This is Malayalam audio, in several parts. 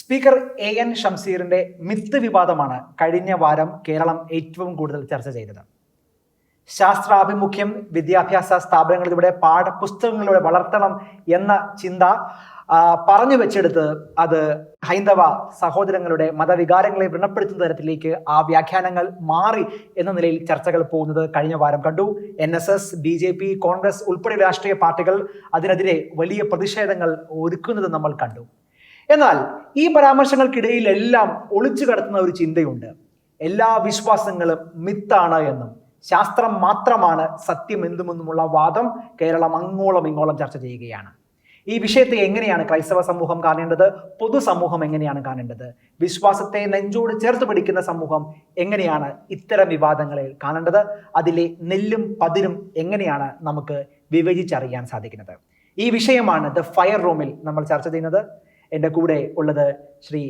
സ്പീക്കർ എൻ ഷംസീറിന്റെ മിത്ത് വിവാദമാണ് കഴിഞ്ഞ വാരം കേരളം ഏറ്റവും കൂടുതൽ ചർച്ച ചെയ്തത്. ശാസ്ത്രാഭിമുഖ്യം വിദ്യാഭ്യാസ സ്ഥാപനങ്ങളിലൂടെ പാഠപുസ്തകങ്ങളിലൂടെ വളർത്തണം എന്ന ചിന്ത പറഞ്ഞു വെച്ചെടുത്ത് അത് ഹൈന്ദവ സഹോദരങ്ങളുടെ മതവികാരങ്ങളെ വ്രണപ്പെടുത്തുന്ന തരത്തിലേക്ക് ആ വ്യാഖ്യാനങ്ങൾ മാറി എന്ന നിലയിൽ ചർച്ചകൾ പോകുന്നത് കഴിഞ്ഞ വാരം കണ്ടു. NSS, BJP, കോൺഗ്രസ് ഉൾപ്പെടെ രാഷ്ട്രീയ പാർട്ടികൾ അതിനെതിരെ വലിയ പ്രതിഷേധങ്ങൾ ഒരുക്കുന്നത് നമ്മൾ കണ്ടു. എന്നാൽ ഈ പരാമർശങ്ങൾക്കിടയിലെല്ലാം ഒളിച്ചു കടത്തുന്ന ഒരു ചിന്തയുണ്ട്. എല്ലാ വിശ്വാസങ്ങളും മിത്താണ് എന്നും ശാസ്ത്രം മാത്രമാണ് സത്യം എന്തുമെന്നുമുള്ള വാദം കേരളം അങ്ങോളം ഇങ്ങോളം ചർച്ച ചെയ്യുകയാണ്. ഈ വിഷയത്തെ എങ്ങനെയാണ് ക്രൈസ്തവ സമൂഹം കാണേണ്ടത്? പൊതുസമൂഹം എങ്ങനെയാണ് കാണേണ്ടത്? വിശ്വാസത്തെ നെഞ്ചോട് ചേർത്ത് പിടിക്കുന്ന സമൂഹം എങ്ങനെയാണ് ഇത്തരം വിവാദങ്ങളെ കാണേണ്ടത്? അതിലെ നെല്ലും പതിരും എങ്ങനെയാണ് നമുക്ക് വിവേചിച്ചറിയാൻ സാധിക്കുന്നത്? ഈ വിഷയമാണ് ദ ഫയർ റൂമിൽ നമ്മൾ ചർച്ച ചെയ്യുന്നത്. എൻ്റെ കൂടെ ഉള്ളത് ശ്രീ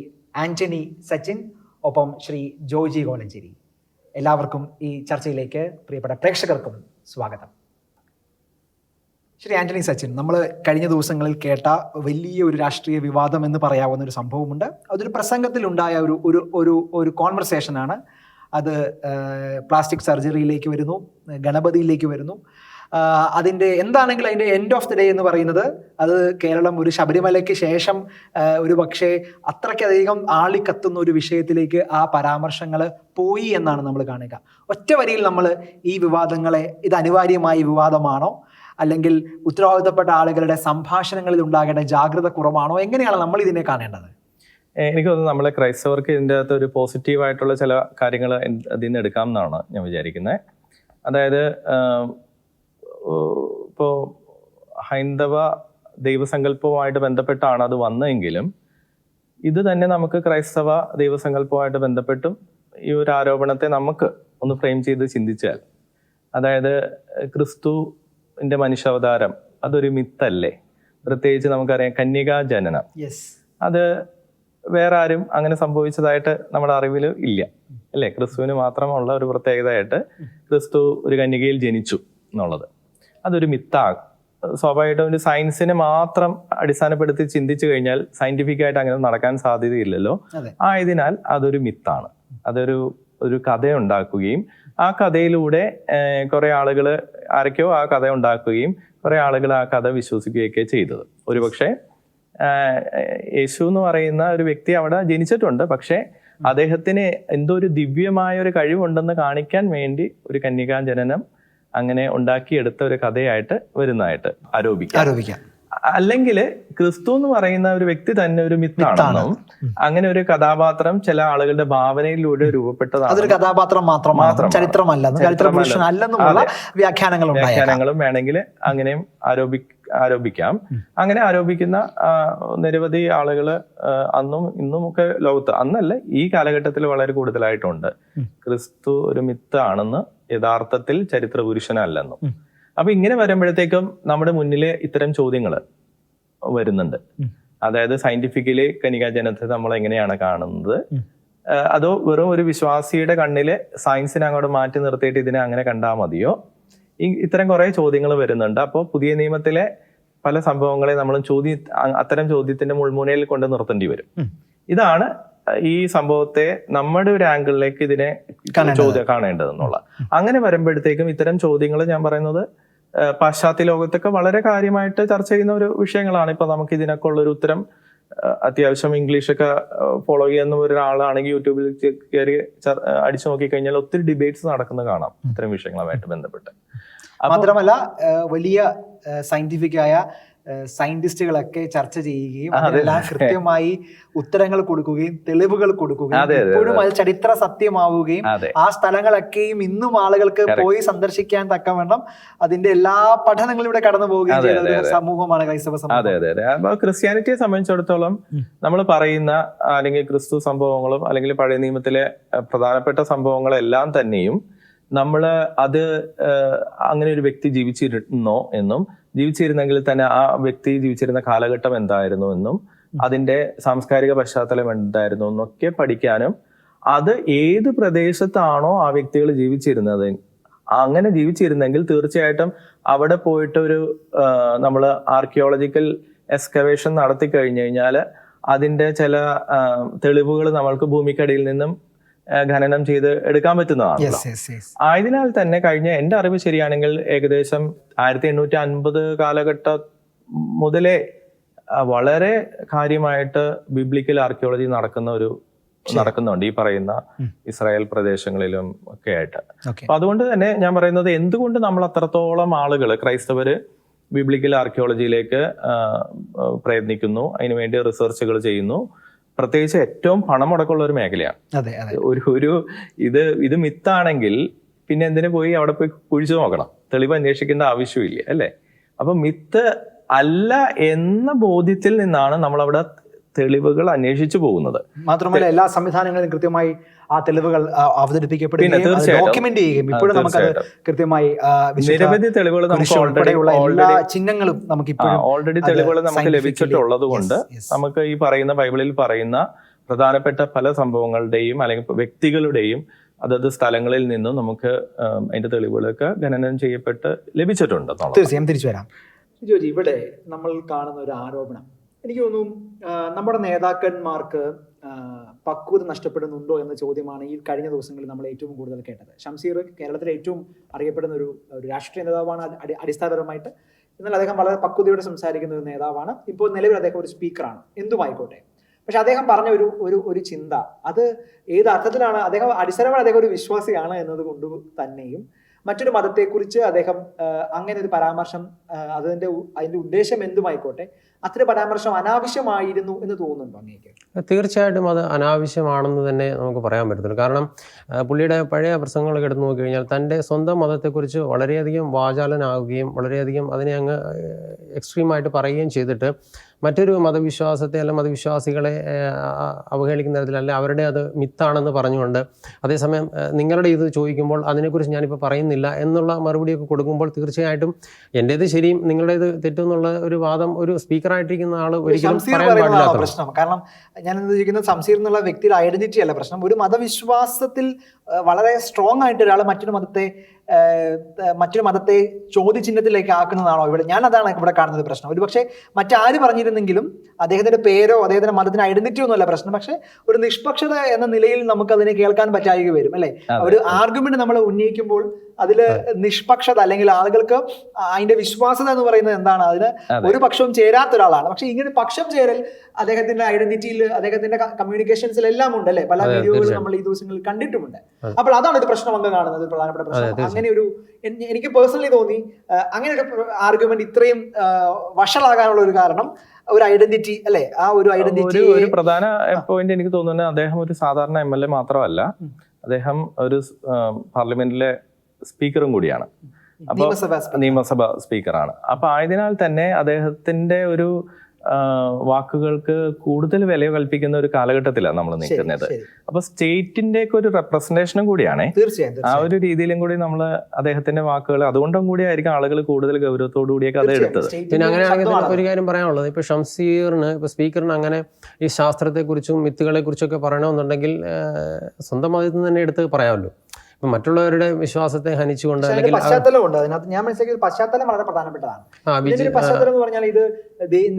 ആന്റണി സച്ചിൻ, ഒപ്പം ശ്രീ ജോജി കോലഞ്ചേരി. എല്ലാവർക്കും ഈ ചർച്ചയിലേക്ക്, പ്രിയപ്പെട്ട പ്രേക്ഷകർക്കും സ്വാഗതം. ശ്രീ ആന്റണി സച്ചിൻ, നമ്മൾ കഴിഞ്ഞ ദിവസങ്ങളിൽ കേട്ട വലിയ ഒരു രാഷ്ട്രീയ വിവാദം എന്ന് പറയാവുന്ന ഒരു സംഭവമുണ്ട്. അതൊരു പ്രസംഗത്തിലുണ്ടായ ഒരു കോൺവെർസേഷനാണ്. അത് പ്ലാസ്റ്റിക് സർജറിയിലേക്ക് വരുന്നു, ഗണപതിയിലേക്ക് വരുന്നു. അതിൻ്റെ എന്താണെങ്കിലും അതിൻ്റെ എൻഡ് ഓഫ് ദി ഡേ എന്ന് പറയുന്നത് അത് കേരളം ഒരു ശബരിമലയ്ക്ക് ശേഷം ഒരു പക്ഷേ അത്രയ്ക്കധികം ആളിക്കത്തുന്ന ഒരു വിഷയത്തിലേക്ക് ആ പരാമർശങ്ങൾ പോയി എന്നാണ് നമ്മൾ കാണുക. ഒറ്റ വരിയിൽ നമ്മൾ ഈ വിവാദങ്ങളെ, ഇത് അനിവാര്യമായ വിവാദമാണോ, അല്ലെങ്കിൽ ഉത്തരവാദിത്തപ്പെട്ട ആളുകളുടെ സംഭാഷണങ്ങളിൽ ഉണ്ടാകേണ്ട ജാഗ്രത കുറവാണോ, എങ്ങനെയാണ് നമ്മൾ ഇതിനെ കാണേണ്ടത്? എനിക്ക് തോന്നുന്നു നമ്മളെ ക്രൈസ്തവർക്ക് ഇതിൻ്റെ അകത്ത് ഒരു പോസിറ്റീവായിട്ടുള്ള ചില കാര്യങ്ങൾ അതിൽ നിന്ന് എടുക്കാം എന്നാണ് ഞാൻ വിചാരിക്കുന്നത്. അതായത് ഇപ്പോൾ ഹൈന്ദവ ദൈവസങ്കല്പവുമായിട്ട് ബന്ധപ്പെട്ടാണ് അത് വന്നതെങ്കിലും ഇത് തന്നെ നമുക്ക് ക്രൈസ്തവ ദൈവസങ്കല്പവുമായിട്ട് ബന്ധപ്പെട്ടും ഈ ഒരു ആരോപണത്തെ നമുക്ക് ഒന്ന് ഫ്രെയിം ചെയ്ത് ചിന്തിച്ചാൽ, അതായത് ക്രിസ്തുവിൻ്റെ മനുഷ്യാവതാരം അതൊരു മിത്തല്ലേ? പ്രത്യേകിച്ച് നമുക്കറിയാം കന്യകാ ജനനം, അത് വേറെ ആരും അങ്ങനെ സംഭവിച്ചതായിട്ട് നമ്മുടെ അറിവിൽ ഇല്ല അല്ലേ? ക്രിസ്തുവിന് മാത്രമുള്ള ഒരു പ്രത്യേകതയായിട്ട് ക്രിസ്തു ഒരു കന്യകയിൽ ജനിച്ചു എന്നുള്ളത് അതൊരു മിത്താണ്. സ്വാഭാവികമായിട്ടും ഒരു സയൻസിനെ മാത്രം അടിസ്ഥാനപ്പെടുത്തി ചിന്തിച്ചു കഴിഞ്ഞാൽ സയന്റിഫിക് ആയിട്ട് അങ്ങനെ നടക്കാൻ സാധ്യതയില്ലല്ലോ. ആയതിനാൽ അതൊരു മിത്താണ്. ഒരു കഥയുണ്ടാക്കുകയും ആ കഥയിലൂടെ കുറെ ആളുകൾ ആരൊക്കെയോ ആ കഥ ഉണ്ടാക്കുകയും കുറെ ആളുകൾ ആ കഥ വിശ്വസിക്കുകയൊക്കെ ചെയ്തത്. ഒരുപക്ഷെ യേശു എന്ന് പറയുന്ന ഒരു വ്യക്തി അവിടെ ജനിച്ചിട്ടുണ്ട്, പക്ഷെ അദ്ദേഹത്തിന് എന്തോ ഒരു ദിവ്യമായ ഒരു കഴിവുണ്ടെന്ന് കാണിക്കാൻ വേണ്ടി ഒരു കന്യകാ ജനനം അങ്ങനെ ഉണ്ടാക്കിയെടുത്ത ഒരു കഥയായിട്ട് വരുന്നതായിട്ട് ആരോപിക്കാം. അല്ലെങ്കിൽ ക്രിസ്തു എന്ന് പറയുന്ന ഒരു വ്യക്തി തന്നെ ഒരു മിത്താണെന്നും അങ്ങനെ ഒരു കഥാപാത്രം ചില ആളുകളുടെ ഭാവനയിലൂടെ രൂപപ്പെട്ടതാണ്, അതൊരു കഥാപാത്രം മാത്രം ചരിത്രമല്ലെന്നുള്ള വ്യാഖ്യാനങ്ങളും വേണമെങ്കിൽ അങ്ങനെയും ആരോപിക്കാം. അങ്ങനെ ആരോപിക്കുന്ന നിരവധി ആളുകൾ അന്നും ഇന്നും ഒക്കെ ലോകത്ത്, അന്നല്ല ഈ കാലഘട്ടത്തിൽ വളരെ കൂടുതലായിട്ടുണ്ട്. ക്രിസ്തു ഒരു മിത്താണെന്ന്, യഥാർത്ഥത്തിൽ ചരിത്ര പുരുഷനല്ലെന്നും. അപ്പൊ ഇങ്ങനെ വരുമ്പോഴത്തേക്കും നമ്മുടെ മുന്നില് ഇത്തരം ചോദ്യങ്ങൾ വരുന്നുണ്ട്. അതായത് സയന്റിഫിക്കലി കന്യകാ ജനനത്തെ നമ്മൾ എങ്ങനെയാണ് കാണുന്നത്? അതോ വെറും ഒരു വിശ്വാസിയുടെ കണ്ണില് സയൻസിനെ അങ്ങോട്ട് മാറ്റി നിർത്തിയിട്ട് ഇതിനെ അങ്ങനെ കണ്ടാൽ മതിയോ? ഇത്തരം കുറെ ചോദ്യങ്ങൾ വരുന്നുണ്ട്. അപ്പോൾ പുതിയ നിയമത്തിലെ പല സംഭവങ്ങളെ നമ്മൾ അത്തരം ചോദ്യത്തിന്റെ മുൾമുനയിൽ കൊണ്ട് നിർത്തേണ്ടി വരും. ഇതാണ് ഈ സംഭവത്തെ നമ്മുടെ ഒരു ആംഗിളിലേക്ക് ഇതിനെ കാണേണ്ടതെന്നുള്ള. അങ്ങനെ വരുമ്പോഴത്തേക്കും ഇത്തരം ചോദ്യങ്ങൾ ഞാൻ പറയുന്നത് പാശ്ചാത്യ ലോകത്തൊക്കെ വളരെ കാര്യമായിട്ട് ചർച്ച ചെയ്യുന്ന ഒരു വിഷയങ്ങളാണ്. ഇപ്പൊ നമുക്ക് ഇതിനൊക്കെ ഉള്ളൊരു ഉത്തരം അത്യാവശ്യം ഇംഗ്ലീഷൊക്കെ ഫോളോ ചെയ്യുന്ന ഒരാളാണെങ്കിൽ യൂട്യൂബിൽ കയറി അടിച്ചു നോക്കിക്കഴിഞ്ഞാൽ ഒത്തിരി ഡിബേറ്റ്സ് നടക്കുന്നത് കാണാം ഇത്തരം വിഷയങ്ങളുമായിട്ട് ബന്ധപ്പെട്ട്. മാത്രമല്ല വലിയ സയന്റിഫിക്കായ സയന്റിസ്റ്റുകളൊക്കെ ചർച്ച ചെയ്യുകയും അതെല്ലാം കൃത്യമായി ഉത്തരങ്ങൾ കൊടുക്കുകയും തെളിവുകൾ കൊടുക്കുകയും ഇപ്പോഴും അത് ചരിത്ര സത്യമാവുകയും ആ സ്ഥലങ്ങളൊക്കെയും ഇന്നും ആളുകൾക്ക് പോയി സന്ദർശിക്കാൻ തക്കവണ്ണം അതിന്റെ എല്ലാ പഠനങ്ങളിലൂടെ കടന്നു പോവുകയും ചെയ്യുന്ന ഒരു സമൂഹമാണ് ക്രൈസ്തവ സമൂഹം. അപ്പൊ ക്രിസ്ത്യാനിറ്റിയെ സംബന്ധിച്ചിടത്തോളം നമ്മൾ പറയുന്ന അല്ലെങ്കിൽ ക്രിസ്തു സംഭവങ്ങളും അല്ലെങ്കിൽ പഴയ നിയമത്തിലെ പ്രധാനപ്പെട്ട സംഭവങ്ങളെല്ലാം തന്നെയും നമ്മള് അത് അങ്ങനെ ഒരു വ്യക്തി ജീവിച്ചിരുന്നോ എന്നും ജീവിച്ചിരുന്നെങ്കിൽ തന്നെ ആ വ്യക്തി ജീവിച്ചിരുന്ന കാലഘട്ടം എന്തായിരുന്നു എന്നും അതിന്റെ സാംസ്കാരിക പശ്ചാത്തലം എന്തായിരുന്നു എന്നൊക്കെ പഠിക്കാനും അത് ഏത് പ്രദേശത്താണോ ആ വ്യക്തികൾ ജീവിച്ചിരുന്നത് അങ്ങനെ ജീവിച്ചിരുന്നെങ്കിൽ തീർച്ചയായിട്ടും അവിടെ പോയിട്ട് ഒരു നമ്മൾ ആർക്കിയോളജിക്കൽ എക്സ്കവേഷൻ നടത്തി കഴിഞ്ഞു കഴിഞ്ഞാൽ അതിന്റെ ചില തെളിവുകൾ നമ്മൾക്ക് ഭൂമിക്കടിയിൽ നിന്നും ഖനനം ചെയ്ത് എടുക്കാൻ പറ്റുന്നതാണ്. ആയതിനാൽ തന്നെ കഴിഞ്ഞ എന്റെ അറിവ് ശരിയാണെങ്കിൽ ഏകദേശം 1850 കാലഘട്ടം മുതലേ വളരെ കാര്യമായിട്ട് ബിബ്ലിക്കൽ ആർക്കിയോളജി നടക്കുന്നുണ്ട് ഈ പറയുന്ന ഇസ്രായേൽ പ്രദേശങ്ങളിലും ഒക്കെ ആയിട്ട്. അപ്പൊ അതുകൊണ്ട് തന്നെ ഞാൻ പറയുന്നത്, എന്തുകൊണ്ട് നമ്മൾ അത്രത്തോളം ആളുകൾ ക്രൈസ്തവര് ബിബ്ലിക്കൽ ആർക്കിയോളജിയിലേക്ക് പ്രയത്നിക്കുന്നു, അതിനുവേണ്ടി റിസർച്ചുകൾ ചെയ്യുന്നു, പ്രത്യേകിച്ച് ഏറ്റവും പണം മുടക്കമുള്ള ഒരു മേഖലയാണ്. ഇത് മിത്താണെങ്കിൽ പിന്നെ എന്തിനു പോയി അവിടെ പോയി കുഴിച്ചു നോക്കണം, തെളിവ് അന്വേഷിക്കേണ്ട ആവശ്യമില്ല അല്ലേ? അപ്പൊ മിത്ത് അല്ല എന്ന ബോധ്യത്തിൽ നിന്നാണ് നമ്മൾ അവിടെ തെളിവുകൾ അന്വേഷിച്ചു പോകുന്നത്. മാത്രമല്ല എല്ലാ സംവിധാനങ്ങളിലും കൃത്യമായി ആ തെളിവുകൾ അവതരിപ്പിക്കപ്പെടുകയും ഡോക്യുമെന്റ് ചെയ്യുകയും ഇപ്പോഴും നമുക്കത് കൃത്യമായി നിരവധി തെളിവുകൾ എല്ലാ ചിഹ്നങ്ങളും നമുക്ക് ഓൾറെഡി തെളിവുകൾ നമുക്ക് ലഭിച്ചിട്ടുള്ളത് കൊണ്ട് നമുക്ക് ഈ പറയുന്ന ബൈബിളിൽ പറയുന്ന പ്രധാനപ്പെട്ട പല സംഭവങ്ങളുടെയും അല്ലെങ്കിൽ വ്യക്തികളുടെയും അതത് സ്ഥലങ്ങളിൽ നിന്നും നമുക്ക് അതിന്റെ തെളിവുകളൊക്കെ ഖനനം ചെയ്യപ്പെട്ട് ലഭിച്ചിട്ടുണ്ട്. തീർച്ചയായും തിരിച്ചു വരാം. ജോജി, ഇവിടെ നമ്മൾ കാണുന്ന ഒരു ആരോപണം, എനിക്ക് തോന്നുന്നു നമ്മുടെ നേതാക്കന്മാർക്ക് പക്വത നഷ്ടപ്പെടുന്നുണ്ടോ എന്ന ചോദ്യമാണ് ഈ കഴിഞ്ഞ ദിവസങ്ങളിൽ നമ്മൾ ഏറ്റവും കൂടുതൽ കേട്ടത്. ഷംസീർ കേരളത്തിലെ ഏറ്റവും അറിയപ്പെടുന്ന ഒരു രാഷ്ട്രീയ നേതാവാണ് അടിസ്ഥാനപരമായിട്ട്. എന്നാൽ അദ്ദേഹം വളരെ പക്വതയോടെ സംസാരിക്കുന്ന ഒരു നേതാവാണ്. ഇപ്പോൾ നിലവിൽ അദ്ദേഹം ഒരു സ്പീക്കറാണ്, എന്തുമായിക്കോട്ടെ. പക്ഷെ അദ്ദേഹം പറഞ്ഞ ഒരു ചിന്ത, അത് ഏത് അർത്ഥത്തിലാണ് അദ്ദേഹം അടിസ്ഥാനമായി അദ്ദേഹം ഒരു വിശ്വാസിയാണ് എന്നത് കൊണ്ട് തന്നെയും മറ്റൊരു മതത്തെക്കുറിച്ച് അദ്ദേഹം അങ്ങനെ ഒരു പരാമർശം, അതിന്റെ ഉദ്ദേശം എന്തുമായിക്കോട്ടെ, അത്തരം പരാമർശം അനാവശ്യമായിരുന്നു എന്ന് തോന്നുന്നുണ്ടോ അങ്ങേക്ക്? തീർച്ചയായിട്ടും അത് അനാവശ്യമാണെന്ന് തന്നെ നമുക്ക് പറയാൻ പറ്റത്തില്ല. കാരണം പുള്ളിയുടെ പഴയ പ്രസംഗങ്ങളൊക്കെ എടുത്തു നോക്കിക്കഴിഞ്ഞാൽ തൻ്റെ സ്വന്തം മതത്തെക്കുറിച്ച് വളരെയധികം വാചാലനാവുകയും വളരെയധികം അതിനെ അങ്ങ് എക്സ്ട്രീമായിട്ട് പറയുകയും ചെയ്തിട്ട് മറ്റൊരു മതവിശ്വാസത്തെ അല്ല മതവിശ്വാസികളെ അവഹേളിക്കുന്ന തരത്തിലല്ല അവരുടെ അത് മിത്താണെന്ന് പറഞ്ഞുകൊണ്ട്, അതേസമയം നിങ്ങളുടെ ഇത് ചോദിക്കുമ്പോൾ അതിനെക്കുറിച്ച് ഞാനിപ്പോൾ പറയുന്നില്ല എന്നുള്ള മറുപടിയൊക്കെ കൊടുക്കുമ്പോൾ തീർച്ചയായിട്ടും എൻ്റേത് ശരിയും നിങ്ങളുടേത് തെറ്റെന്നുള്ള ഒരു വാദം ഒരു സ്പീക്കറായിട്ടിരിക്കുന്ന ആൾ ഒരിക്കലും പറയാൻ പാടില്ലാത്ത പ്രശ്നം. കാരണം ഞാൻ ചോദിക്കുന്നത് സംസീർ എന്നുള്ള വ്യക്തിയുടെ ഐഡന്റിറ്റി അല്ല പ്രശ്നം. ഒരു മതവിശ്വാസത്തിൽ വളരെ സ്ട്രോങ് ആയിട്ട് ഒരാൾ മറ്റൊരു മതത്തെ ചോദ്യചിഹ്നത്തിലേക്ക് ആക്കുന്നതാണോ ഇവിടെ? ഞാൻ അതാണ് ഇവിടെ കാണുന്നത് പ്രശ്നം. ഒരു പക്ഷേ മറ്റാര് പറഞ്ഞിരുന്നെങ്കിലും അദ്ദേഹത്തിന്റെ പേരോ അദ്ദേഹത്തിന്റെ മതത്തിന് ഐഡന്റിറ്റി ഒന്നും അല്ല പ്രശ്നം. പക്ഷെ ഒരു നിഷ്പക്ഷത എന്ന നിലയിൽ നമുക്ക് അതിനെ കേൾക്കാൻ പറ്റാതെ വരും അല്ലെ? ഒരു ആർഗ്യുമെന്റ് നമ്മൾ ഉന്നയിക്കുമ്പോൾ അതില് നിഷ്പക്ഷത അല്ലെങ്കിൽ ആളുകൾക്ക് അതിന്റെ വിശ്വാസത എന്ന് പറയുന്നത് എന്താണ്, അതിന് ഒരു പക്ഷവും ചേരാത്ത ഒരാളാണ്. പക്ഷെ ഇങ്ങനെ പക്ഷം ചേരൽ അദ്ദേഹത്തിന്റെ ഐഡന്റിറ്റിയിൽ അദ്ദേഹത്തിന്റെ കമ്മ്യൂണിക്കേഷൻസിലെല്ലാം ഉണ്ട് അല്ലെ? പല വീഡിയോകളും നമ്മൾ ഈ ദിവസങ്ങളിൽ കണ്ടിട്ടുമുണ്ട്. അപ്പോൾ അതാണ് ഒരു പ്രശ്നം അങ്ങ് കാണുന്നത്, പ്രധാനപ്പെട്ട പ്രശ്നം. അങ്ങനെ ഒരു എനിക്ക് പേഴ്സണലി തോന്നി അങ്ങനെ ഒരു ആർഗ്യുമെന്റ് ഇത്രയും വഷളാകാനുള്ള ഒരു കാരണം ഒരു ഐഡന്റിറ്റി അല്ലെ? ആ ഒരു ഐഡന്റിറ്റി ഒരു പ്രധാന പോയിന്റ് എനിക്ക് തോന്നുന്നത് അദ്ദേഹം ഒരു സാധാരണ MLA മാത്രമല്ല, അദ്ദേഹം ഒരു പാർലമെന്റിലെ സ്പീക്കറും കൂടിയാണ്. അപ്പൊ നിയമസഭ സ്പീക്കറാണ്. അപ്പൊ ആയതിനാൽ തന്നെ അദ്ദേഹത്തിന്റെ ഒരു വാക്കുകൾക്ക് കൂടുതൽ വില കൽപ്പിക്കുന്ന ഒരു കാലഘട്ടത്തിലാണ് നമ്മൾ നിൽക്കുന്നത്. അപ്പൊ സ്റ്റേറ്റിന്റെ ഒക്കെ ഒരു റെപ്രസെന്റേഷനും കൂടിയാണ്. ആ ഒരു രീതിയിലും കൂടി നമ്മൾ അദ്ദേഹത്തിന്റെ വാക്കുകൾ, അതുകൊണ്ടും കൂടി ആയിരിക്കും ആളുകൾ കൂടുതൽ ഗൗരവത്തോടു കൂടിയൊക്കെ അത് എടുത്തത്. പിന്നെ അങ്ങനെയാണെങ്കിൽ ഒരു കാര്യം പറയാനുള്ളത്, ഇപ്പൊ ഷംസീറിന് ഇപ്പൊ സ്പീക്കറിന് അങ്ങനെ ഈ ശാസ്ത്രത്തെക്കുറിച്ചും മിത്തുകളെ കുറിച്ചൊക്കെ പറയണമെന്നുണ്ടെങ്കിൽ സ്വന്തം മതത്തിൽ തന്നെ എടുത്ത് പറയാമല്ലോ. ഇപ്പൊ മറ്റുള്ളവരുടെ വിശ്വാസത്തെ ഹനിച്ചുകൊണ്ട് അല്ലെങ്കിൽ പശ്ചാത്തലമുണ്ട് അതിനകത്ത്. ഞാൻ മനസ്സിലാക്കിയത് പശ്ചാത്തലം വളരെ പ്രധാനപ്പെട്ടതാണ്. പശ്ചാത്തലം എന്ന് പറഞ്ഞാൽ ഇത്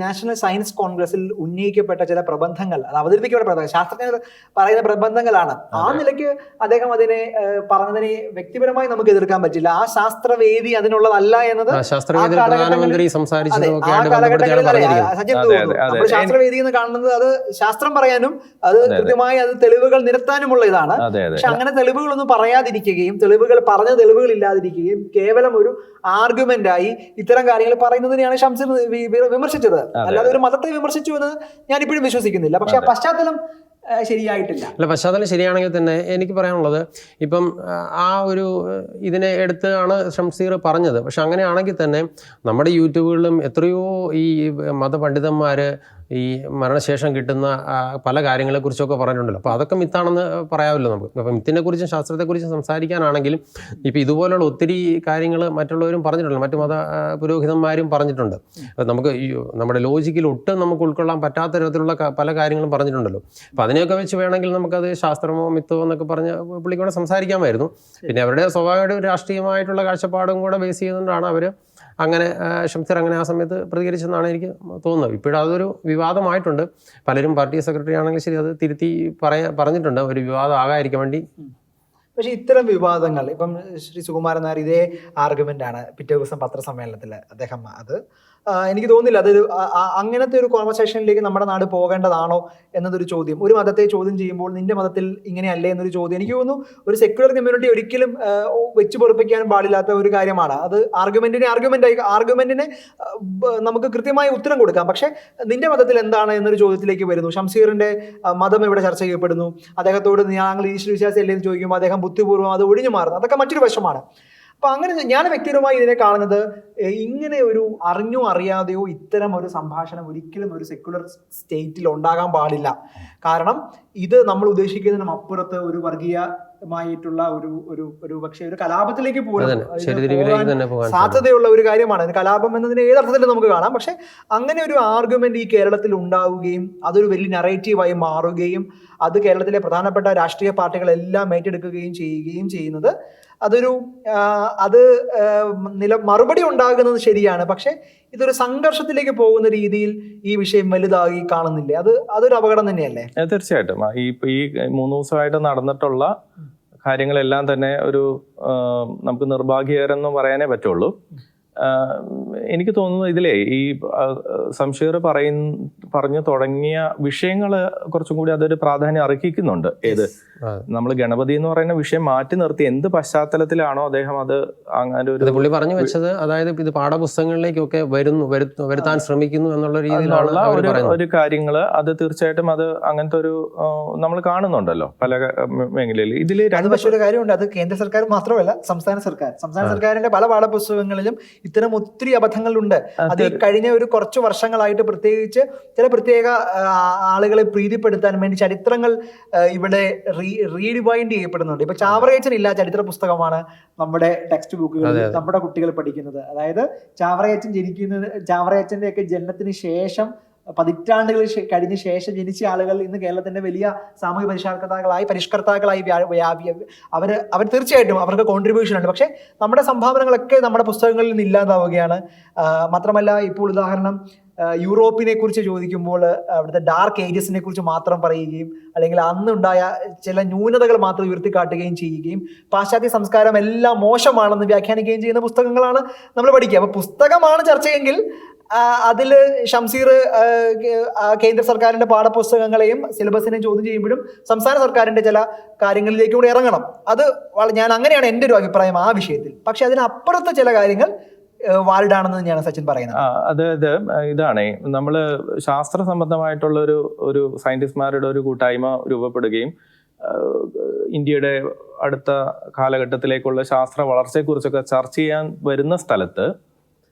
നാഷണൽ സയൻസ് കോൺഗ്രസിൽ ഉന്നയിക്കപ്പെട്ട ചില പ്രബന്ധങ്ങൾ, അത് അവതരിപ്പിക്കപ്പെട്ട ശാസ്ത്രജ്ഞർ പറയുന്ന പ്രബന്ധങ്ങളാണ്. ആ നിലയ്ക്ക് അദ്ദേഹം അതിനെ പറഞ്ഞതിനെ വ്യക്തിപരമായി നമുക്ക് എതിർക്കാൻ പറ്റില്ല. ആ ശാസ്ത്രവേദി അതിനുള്ളതല്ല എന്നത് പ്രധാനമന്ത്രി ശാസ്ത്രവേദി എന്ന് കാണുന്നത് അത് ശാസ്ത്രം പറയാനും അത് കൃത്യമായി അത് തെളിവുകൾ നിരത്താനുമുള്ള ഇതാണ്. പക്ഷെ അങ്ങനെ തെളിവുകളൊന്നും പറയാതിരിക്കുകയും തെളിവുകൾ ഇല്ലാതിരിക്കുകയും കേവലം ഒരു ആർഗ്യുമെന്റ് ആയി ഇത്തരം കാര്യങ്ങൾ പറയുന്നതിനെയാണ് ഷംസീർ വിമർശിച്ചത്. അല്ലാതെ ഒരു മതത്തെ വിമർശിച്ചു എന്ന് ഞാൻ ഇപ്പോഴും വിശ്വസിക്കുന്നില്ല. പക്ഷെ ആ പശ്ചാത്തലം ശരിയായിട്ടില്ല. അല്ല, പശ്ചാത്തലം ശരിയാണെങ്കിൽ തന്നെ എനിക്ക് പറയാനുള്ളത്, ഇപ്പം ആ ഒരു ഇതിനെ എടുത്താണ് ഷംസീർ പറഞ്ഞത്. പക്ഷെ അങ്ങനെയാണെങ്കിൽ തന്നെ നമ്മുടെ യൂട്യൂബുകളിലും എത്രയോ ഈ മതപണ്ഡിതന്മാർ ഈ മരണശേഷം കിട്ടുന്ന പല കാര്യങ്ങളെക്കുറിച്ചൊക്കെ പറഞ്ഞിട്ടുണ്ടല്ലോ. അപ്പോൾ അതൊക്കെ മിത്താണെന്ന് പറയാമല്ലോ നമുക്ക്. അപ്പം മിത്തിനെക്കുറിച്ചും ശാസ്ത്രത്തെക്കുറിച്ചും സംസാരിക്കാനാണെങ്കിലും ഇപ്പം ഇതുപോലുള്ള ഒത്തിരി കാര്യങ്ങൾ മറ്റുള്ളവരും പറഞ്ഞിട്ടുണ്ടല്ലോ, മറ്റു മത പുരോഹിതന്മാരും പറഞ്ഞിട്ടുണ്ട്. നമുക്ക് നമ്മുടെ ലോജിക്കിൽ ഒട്ടും നമുക്ക് ഉൾക്കൊള്ളാൻ പറ്റാത്ത തരത്തിലുള്ള പല കാര്യങ്ങളും പറഞ്ഞിട്ടുണ്ടല്ലോ. അപ്പം അതിനെയൊക്കെ വെച്ച് വേണമെങ്കിൽ നമുക്കത് ശാസ്ത്രമോ മിത്തോ എന്നൊക്കെ പറഞ്ഞ് പുള്ളിക്കൂടെ സംസാരിക്കാമായിരുന്നു. പിന്നെ അവരുടെ സ്വാഭാവികമായിട്ട് രാഷ്ട്രീയമായിട്ടുള്ള കാഴ്ചപ്പാടും കൂടെ ബേസ് ചെയ്തുകൊണ്ടാണ് അവർ അങ്ങനെ ഷംസീർ അങ്ങനെ ആ സമയത്ത് പ്രതികരിച്ചെന്നാണ് എനിക്ക് തോന്നുന്നത്. ഇപ്പോഴും അതൊരു വിവാദമായിട്ടുണ്ട്. പലരും പാർട്ടി സെക്രട്ടറി ആണെങ്കിൽ ശരി അത് തിരുത്തി പറഞ്ഞിട്ടുണ്ട്, ഒരു വിവാദം ആകാതിരിക്കാൻ വേണ്ടി. പക്ഷേ ഇത്തരം വിവാദങ്ങൾ ഇപ്പം ശ്രീ സുകുമാരൻ നായർ ഇതേ ആർഗ്യുമെന്റ് ആണ് പിറ്റേ ദിവസം പത്രസമ്മേളനത്തിൽ അദ്ദേഹം അത് എനിക്ക് തോന്നുന്നില്ല അതൊരു അങ്ങനത്തെ ഒരു കോൺവെർസേഷനിലേക്ക് നമ്മുടെ നാട് പോകേണ്ടതാണോ എന്നതൊരു ചോദ്യം. ഒരു മതത്തെ ചോദ്യം ചെയ്യുമ്പോൾ നിന്റെ മതത്തിൽ ഇങ്ങനെയല്ലേ എന്നൊരു ചോദ്യം എനിക്ക് തോന്നുന്നു ഒരു സെക്യുലർ കമ്മ്യൂണിറ്റി ഒരിക്കലും വെച്ച് പൊറുപ്പിക്കാനും പാടില്ലാത്ത ഒരു കാര്യമാണ്. അത് ആർഗ്യുമെന്റിനെ നമുക്ക് കൃത്യമായ ഉത്തരം കൊടുക്കാം. പക്ഷെ നിന്റെ മതത്തിൽ എന്താണ് എന്നൊരു ചോദ്യത്തിലേക്ക് വരുന്നു. ഷംസീറിന്റെ മതം ഇവിടെ ചർച്ച ചെയ്യപ്പെടുന്നു. അദ്ദേഹത്തോട് ഞങ്ങൾ ഈശ്വര വിശ്വാസി അല്ലേ എന്ന് ചോദിക്കുമ്പോൾ അദ്ദേഹം ബുദ്ധിപൂർവ്വം അത് ഒഴിഞ്ഞു മാറുന്നു. അതൊക്കെ മറ്റൊരു വശമാണ്. അപ്പൊ അങ്ങനെ ഞാൻ വ്യക്തിപരമായി ഇതിനെ കാണുന്നത് ഇങ്ങനെ ഒരു അറിഞ്ഞോ അറിയാതെയോ ഇത്തരം ഒരു സംഭാഷണം ഒരിക്കലും ഒരു സെക്യുലർ സ്റ്റേറ്റിൽ ഉണ്ടാകാൻ പാടില്ല. കാരണം ഇത് നമ്മൾ ഉദ്ദേശിക്കുന്നതിനും അപ്പുറത്ത് ഒരു വർഗീയമായിട്ടുള്ള ഒരു പക്ഷേ ഒരു കലാപത്തിലേക്ക് പോകാൻ സാധ്യതയുള്ള ഒരു കാര്യമാണ്. കലാപം എന്നതിന് ഏതർത്ഥത്തിൽ നമുക്ക് കാണാം. പക്ഷെ അങ്ങനെ ഒരു ആർഗ്യുമെന്റ് ഈ കേരളത്തിൽ ഉണ്ടാവുകയും അതൊരു വലിയ നറേറ്റീവായി മാറുകയും അത് കേരളത്തിലെ പ്രധാനപ്പെട്ട രാഷ്ട്രീയ പാർട്ടികളെല്ലാം ഏറ്റെടുക്കുകയും ചെയ്യുന്നത് അതൊരു മറുപടി ഉണ്ടാകുന്നത് ശരിയാണ്. പക്ഷെ ഇതൊരു സംഘർഷത്തിലേക്ക് പോകുന്ന രീതിയിൽ ഈ വിഷയം വലുതായി കാണുന്നില്ലേ? അതൊരു അപകടം തന്നെയല്ലേ? തീർച്ചയായിട്ടും. ഈ 3 ദിവസമായിട്ട് നടന്നിട്ടുള്ള കാര്യങ്ങളെല്ലാം തന്നെ ഒരു നമുക്ക് നിർഭാഗ്യകരെന്ന് പറയാനേ പറ്റുള്ളൂ. എനിക്ക് തോന്നുന്നു ഇതിലേ ഈ ശംസീർ പറഞ്ഞു തുടങ്ങിയ വിഷയങ്ങള് കുറച്ചും കൂടി അതൊരു പ്രാധാന്യം അർഹിക്കുന്നുണ്ട്. ഏത് നമ്മൾ ഗണപതി എന്ന് പറയുന്ന വിഷയം മാറ്റി നിർത്തി എന്ത് പശ്ചാത്തലത്തിലാണോ അദ്ദേഹം അത് അങ്ങനെ ഒരു പുള്ളി പറഞ്ഞു വെച്ചത്, അതായത് ഇത് പാഠപുസ്തകങ്ങളിലേക്കൊക്കെ വരുത്താൻ ശ്രമിക്കുന്നു എന്നുള്ള രീതിയിലുള്ള ഒരു കാര്യങ്ങള് അത് തീർച്ചയായിട്ടും അത് അങ്ങനത്തെ ഒരു നമ്മൾ കാണുന്നുണ്ടല്ലോ പല മേഖലയിൽ. ഇതില് പക്ഷേ ഒരു കാര്യമുണ്ട്, അത് കേന്ദ്ര സർക്കാർ മാത്രമല്ല സംസ്ഥാന സർക്കാരിന്റെ പല പാഠപുസ്തകങ്ങളിലും ഇത്തരം ഒത്തിരി അബദ്ധങ്ങളുണ്ട്. അത് കഴിഞ്ഞ ഒരു കുറച്ച് വർഷങ്ങളായിട്ട് പ്രത്യേകിച്ച് ചില പ്രത്യേക ആളുകളെ പ്രീതിപ്പെടുത്താൻ വേണ്ടി ചരിത്രങ്ങൾ ഇവിടെ റീഡിവൈൻഡ് ചെയ്യപ്പെടുന്നുണ്ട്. ഇപ്പൊ ചാവറയച്ചൻ ഇല്ല ചരിത്ര പുസ്തകമാണ് നമ്മുടെ ടെക്സ്റ്റ് ബുക്കുകളിൽ നമ്മുടെ കുട്ടികൾ പഠിക്കുന്നത്. അതായത് ചാവറയച്ചന്റെ ഒക്കെ ജനനത്തിന് ശേഷം പതിറ്റാണ്ടുകൾ കഴിഞ്ഞ ശേഷം ജനിച്ച ആളുകൾ ഇന്ന് കേരളത്തിന്റെ വലിയ സാമൂഹ്യ പരിഷ്കർത്താക്കളായി അവർ തീർച്ചയായിട്ടും അവർക്ക് കോൺട്രിബ്യൂഷൻ ഉണ്ട്. പക്ഷെ നമ്മുടെ സംഭാവനകളൊക്കെ നമ്മുടെ പുസ്തകങ്ങളിൽ നിന്ന് ഇല്ലാതാവുകയാണ്. മാത്രമല്ല ഇപ്പോൾ ഉദാഹരണം യൂറോപ്പിനെ കുറിച്ച് ചോദിക്കുമ്പോൾ അവിടുത്തെ ഡാർക്ക് ഏജസിനെ കുറിച്ച് മാത്രം പറയുകയും അല്ലെങ്കിൽ അന്നുണ്ടായ ചില ന്യൂനതകൾ മാത്രം ഉയർത്തിക്കാട്ടുകയും ചെയ്യുകയും പാശ്ചാത്യ സംസ്കാരം എല്ലാം മോശമാണെന്ന് വ്യാഖ്യാനിക്കുകയും ചെയ്യുന്ന പുസ്തകങ്ങളാണ് നമ്മൾ പഠിക്കുക. അപ്പൊ പുസ്തകമാണ് ചർച്ചയെങ്കിൽ അതിൽ ഷംസീർ കേന്ദ്ര സർക്കാരിന്റെ പാഠപുസ്തകങ്ങളെയും സിലബസിനെയും ചോദ്യം ചെയ്യുമ്പോഴും സംസ്ഥാന സർക്കാരിന്റെ ചില കാര്യങ്ങളിലേക്ക് കൂടി ഇറങ്ങണം. അത് ഞാൻ അങ്ങനെയാണ് എൻ്റെ ഒരു അഭിപ്രായം ആ വിഷയത്തിൽ. പക്ഷെ അതിനപ്പുറത്തെ ചില കാര്യങ്ങൾ വാലിഡാണെന്ന് തന്നെയാണ് സച്ചിൻ പറയുന്നത്. അതായത് ഇതാണ് നമ്മള് ശാസ്ത്ര സംബന്ധമായിട്ടുള്ള ഒരു സയന്റിസ്റ്റ്മാരുടെ ഒരു കൂട്ടായ്മ രൂപപ്പെടുകയും ഇന്ത്യയുടെ അടുത്ത കാലഘട്ടത്തിലേക്കുള്ള ശാസ്ത്ര വളർച്ചയെക്കുറിച്ചൊക്കെ ചർച്ച ചെയ്യാൻ വരുന്ന സ്ഥലത്ത്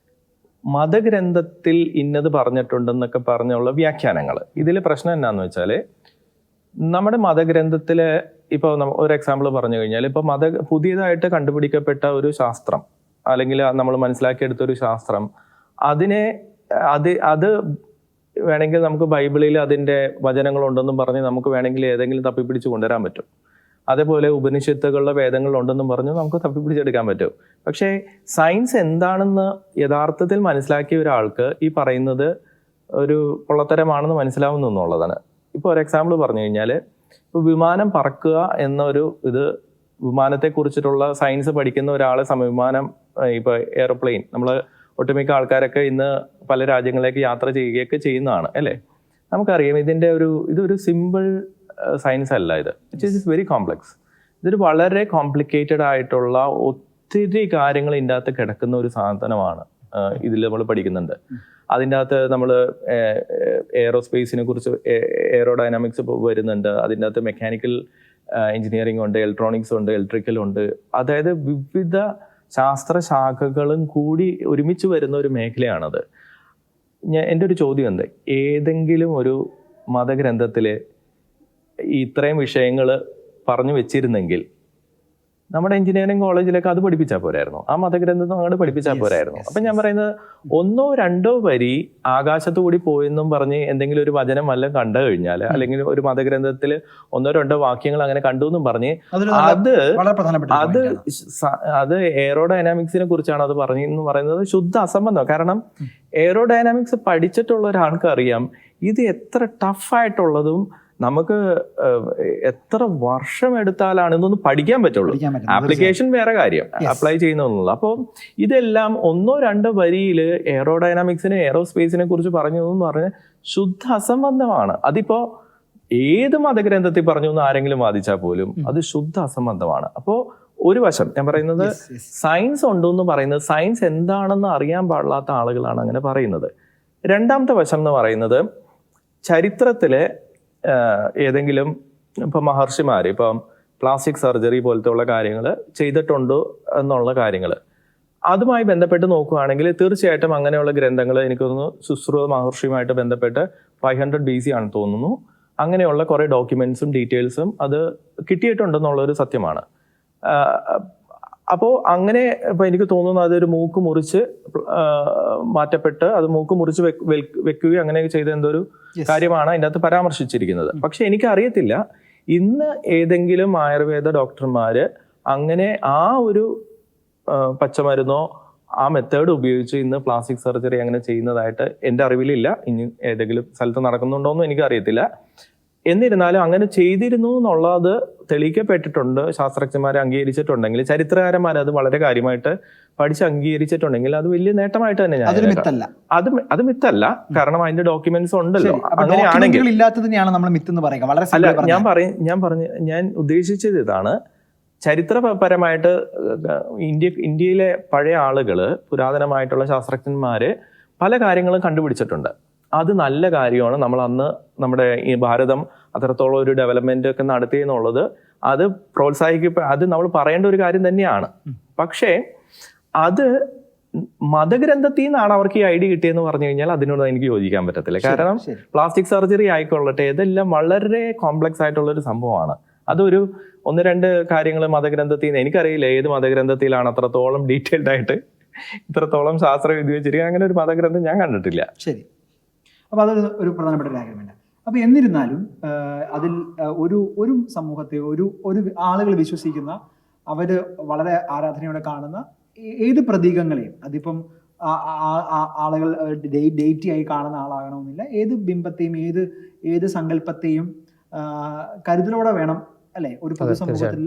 മതഗ്രന്ഥത്തിൽ ഇന്നത് പറഞ്ഞിട്ടുണ്ടെന്നൊക്കെ പറഞ്ഞുള്ള വ്യാഖ്യാനങ്ങൾ. ഇതിൽ പ്രശ്നം എന്നാന്ന് വെച്ചാൽ നമ്മുടെ മതഗ്രന്ഥത്തില് ഇപ്പോൾ ഒരു എക്സാമ്പിൾ പറഞ്ഞു കഴിഞ്ഞാൽ ഇപ്പോൾ പുതിയതായിട്ട് കണ്ടുപിടിക്കപ്പെട്ട ഒരു ശാസ്ത്രം അല്ലെങ്കിൽ നമ്മൾ മനസ്സിലാക്കിയെടുത്ത ഒരു ശാസ്ത്രം അത് വേണമെങ്കിൽ നമുക്ക് ബൈബിളിൽ അതിൻ്റെ വചനങ്ങളുണ്ടെന്നും പറഞ്ഞ് നമുക്ക് വേണമെങ്കിൽ ഏതെങ്കിലും തപ്പിപ്പിടിച്ച് കൊണ്ടുവരാൻ പറ്റും. അതേപോലെ ഉപനിഷത്തുകളുടെ വേദങ്ങളുണ്ടെന്നും പറഞ്ഞ് നമുക്ക് തപ്പിപ്പിടിച്ചെടുക്കാൻ പറ്റും. പക്ഷേ സയൻസ് എന്താണെന്ന് യഥാർത്ഥത്തിൽ മനസ്സിലാക്കിയ ഒരാൾക്ക് ഈ പറയുന്നത് ഒരു പൊള്ളത്തരമാണെന്ന് മനസ്സിലാവുന്നു എന്നുള്ളതാണ്. ഇപ്പോൾ ഒരു എക്സാമ്പിൾ പറഞ്ഞു കഴിഞ്ഞാൽ ഇപ്പോൾ വിമാനം പറക്കുക എന്നൊരു വിമാനത്തെക്കുറിച്ചിട്ടുള്ള സയൻസ് പഠിക്കുന്ന ഒരാളെ വിമാനം ഇപ്പോൾ എയർപ്ലെയിൻ നമ്മൾ ഒട്ടുമിക്ക ആൾക്കാരൊക്കെ ഇന്ന് പല രാജ്യങ്ങളിലേക്ക് യാത്ര ചെയ്യുകയൊക്കെ ചെയ്യുന്നതാണ് അല്ലേ. നമുക്കറിയാം ഇതൊരു സിമ്പിൾ സയൻസ് അല്ല, ഇറ്റ് ഈസ് വെരി കോംപ്ലക്സ്. ഇതൊരു വളരെ കോംപ്ലിക്കേറ്റഡ് ആയിട്ടുള്ള ഒത്തിരി കാര്യങ്ങൾ ഇതിൻ്റെ അകത്ത് കിടക്കുന്ന ഒരു സാധനമാണ് ഇതിൽ നമ്മൾ പഠിക്കുന്നുണ്ട്. അതിൻ്റെ അകത്ത് നമ്മൾ എയറോസ്പേസിനെ കുറിച്ച് എയറോഡൈനാമിക്സ് വരുന്നുണ്ട്. അതിൻ്റെ അകത്ത് മെക്കാനിക്കൽ എഞ്ചിനീയറിംഗ് ഉണ്ട്, ഇലക്ട്രോണിക്സ് ഉണ്ട്, ഇലക്ട്രിക്കൽ ഉണ്ട്. അതായത് വിവിധ ശാസ്ത്രശാഖകളും കൂടി ഒരുമിച്ച് വരുന്ന ഒരു മേഖലയാണത്. എൻ്റെ ഒരു ചോദ്യം ഉണ്ട്, ഏതെങ്കിലും ഒരു മതഗ്രന്ഥത്തിൽ ഇത്രയും വിഷയങ്ങൾ പറഞ്ഞു വെച്ചിരുന്നെങ്കിൽ നമ്മുടെ എഞ്ചിനീയറിംഗ് കോളേജിലൊക്കെ അത് പഠിപ്പിച്ചാൽ പോരായിരുന്നു, ആ മതഗ്രന്ഥം അങ്ങോട്ട് പഠിപ്പിച്ചാൽ പോരായിരുന്നു. അപ്പൊ ഞാൻ പറയുന്നത് 1 or 2 വരി ആകാശത്തു കൂടി പോയെന്നും പറഞ്ഞ് എന്തെങ്കിലും ഒരു വചനം വല്ലതും കണ്ടു കഴിഞ്ഞാൽ, അല്ലെങ്കിൽ ഒരു മതഗ്രന്ഥത്തിൽ 1 or 2 വാക്യങ്ങൾ അങ്ങനെ കണ്ടു എന്നും പറഞ്ഞ് അത് എയറോഡൈനാമിക്സിനെ കുറിച്ചാണ് അത് പറഞ്ഞെന്ന് പറയുന്നത് ശുദ്ധ അസംബന്ധം. കാരണം എയറോഡൈനാമിക്സ് പഠിച്ചിട്ടുള്ള ഒരാൾക്ക് അറിയാം ഇത് എത്ര ടഫായിട്ടുള്ളതും നമുക്ക് എത്ര വർഷം എടുത്താലാണ് ഇതൊന്നും പഠിക്കാൻ പറ്റുള്ളൂ. ആപ്ലിക്കേഷൻ വേറെ കാര്യം, അപ്ലൈ ചെയ്യുന്നതെന്നുള്ളത്. അപ്പോൾ ഇതെല്ലാം 1 or 2 വരിയിൽ എയറോഡൈനാമിക്സിനെ എയറോസ്പേസിനെ കുറിച്ച് പറഞ്ഞു എന്ന് പറഞ്ഞാൽ ശുദ്ധ അസംബന്ധമാണ്. അതിപ്പോ ഏത് മതഗ്രന്ഥത്തിൽ പറഞ്ഞു എന്ന് ആരെങ്കിലും വാദിച്ചാൽ പോലും അത് ശുദ്ധ അസംബന്ധമാണ്. അപ്പോൾ ഒരു വശം ഞാൻ പറയുന്നത് സയൻസ് ഉണ്ടെന്ന് പറയുന്നത് സയൻസ് എന്താണെന്ന് അറിയാൻ പാടില്ലാത്ത ആളുകളാണ് അങ്ങനെ പറയുന്നത്. രണ്ടാമത്തെ വശം എന്ന് പറയുന്നത് ചരിത്രത്തിലെ ഏതെങ്കിലും ഇപ്പം മഹർഷിമാർ ഇപ്പം പ്ലാസ്റ്റിക് സർജറി പോലത്തെ ഉള്ള കാര്യങ്ങൾ ചെയ്തിട്ടുണ്ടോ എന്നുള്ള കാര്യങ്ങൾ അതുമായി ബന്ധപ്പെട്ട് നോക്കുകയാണെങ്കിൽ തീർച്ചയായിട്ടും അങ്ങനെയുള്ള ഗ്രന്ഥങ്ങൾ എനിക്ക് തോന്നുന്നു ശുശ്രുത മഹർഷിയുമായിട്ട് ബന്ധപ്പെട്ട് 500 BC ആണെന്ന് തോന്നുന്നു. അങ്ങനെയുള്ള കുറേ ഡോക്യുമെന്റ്സും ഡീറ്റെയിൽസും അത് കിട്ടിയിട്ടുണ്ടെന്നുള്ളൊരു സത്യമാണ്. അപ്പോൾ അങ്ങനെ ഇപ്പം എനിക്ക് തോന്നുന്നു അതൊരു മൂക്ക് മുറിച്ച് മാറ്റപ്പെട്ട് അത് മൂക്ക് മുറിച്ച് വെക്കുകയും അങ്ങനെയൊക്കെ ചെയ്ത എന്തൊരു കാര്യമാണ് അതിൻ്റെ അകത്ത് പരാമർശിച്ചിരിക്കുന്നത്. പക്ഷെ എനിക്കറിയത്തില്ല ഇന്ന് ഏതെങ്കിലും ആയുർവേദ ഡോക്ടർമാര് അങ്ങനെ ആ ഒരു പച്ചമരുന്നോ ആ മെത്തേഡ് ഉപയോഗിച്ച് ഇന്ന് പ്ലാസ്റ്റിക് സർജറി അങ്ങനെ ചെയ്യുന്നതായിട്ട് എൻ്റെ അറിവിലില്ല. ഇനി ഏതെങ്കിലും സ്ഥലത്ത് നടക്കുന്നുണ്ടോയെന്നും എനിക്കറിയത്തില്ല. എന്നിരുന്നാലും അങ്ങനെ ചെയ്തിരുന്നു എന്നുള്ളത് തെളിയിക്കപ്പെട്ടിട്ടുണ്ട്, ശാസ്ത്രജ്ഞന്മാരെ അംഗീകരിച്ചിട്ടുണ്ടെങ്കിൽ, ചരിത്രകാരന്മാർ അത് വളരെ കാര്യമായിട്ട് പഠിച്ച് അംഗീകരിച്ചിട്ടുണ്ടെങ്കിൽ അത് വലിയ നേട്ടമായിട്ട് തന്നെ അത് മിത്തല്ല. കാരണം അതിന്റെ ഡോക്യുമെന്റ്സ് ഉണ്ടല്ലോ. അങ്ങനെയാണെങ്കിൽ ഞാൻ ഉദ്ദേശിച്ചത് ഇതാണ്, ചരിത്രപരമായിട്ട് ഇന്ത്യയിലെ പഴയ ആളുകള് പുരാതനമായിട്ടുള്ള ശാസ്ത്രജ്ഞന്മാര് പല കാര്യങ്ങളും കണ്ടുപിടിച്ചിട്ടുണ്ട്. അത് നല്ല കാര്യമാണ്. നമ്മൾ അന്ന് നമ്മുടെ ഈ ഭാരതം അത്രത്തോളം ഒരു ഡെവലപ്മെന്റ് ഒക്കെ നടത്തി എന്നുള്ളത് അത് അത് നമ്മൾ പറയേണ്ട ഒരു കാര്യം തന്നെയാണ്. പക്ഷേ അത് മതഗ്രന്ഥത്തിൽ നിന്നാണ് അവർക്ക് ഈ ഐഡിയ കിട്ടിയെന്ന് പറഞ്ഞു കഴിഞ്ഞാൽ അതിനോട് എനിക്ക് യോജിക്കാൻ പറ്റത്തില്ല. കാരണം പ്ലാസ്റ്റിക് സർജറി ആയിക്കൊള്ളട്ടെ, ഇതെല്ലാം വളരെ കോംപ്ലക്സ് ആയിട്ടുള്ള ഒരു സംഭവമാണ്. അതൊരു 1-2 കാര്യങ്ങൾ മതഗ്രന്ഥത്തിൽ നിന്ന്, എനിക്കറിയില്ല ഏത് മതഗ്രന്ഥത്തിലാണ് അത്രത്തോളം ഡീറ്റെയിൽഡ് ആയിട്ട് ഇത്രത്തോളം ശാസ്ത്രവിദ്യ വെച്ചിരിക്കുക. അങ്ങനെ ഒരു മതഗ്രന്ഥം ഞാൻ കണ്ടിട്ടില്ല. ശരി, അപ്പോൾ അതൊരു പ്രധാനപ്പെട്ട ഒരു കാര്യമല്ല. അപ്പോൾ എന്നിരുന്നാലും അതിൽ ഒരു സമൂഹത്തെ ഒരു ആളുകൾ വിശ്വസിക്കുന്ന, അവർ വളരെ ആരാധനയോടെ കാണുന്ന ഏത് പ്രതീകങ്ങളെയും, അതിപ്പം ആളുകൾ ഡേറ്റിയായി കാണുന്ന ആളാകണമെന്നില്ല, ഏത് ബിംബത്തെയും ഏത് സങ്കല്പത്തെയും കരുതലോടെ വേണം അല്ലെ ഒരു പൊതുസമൂഹത്തിൽ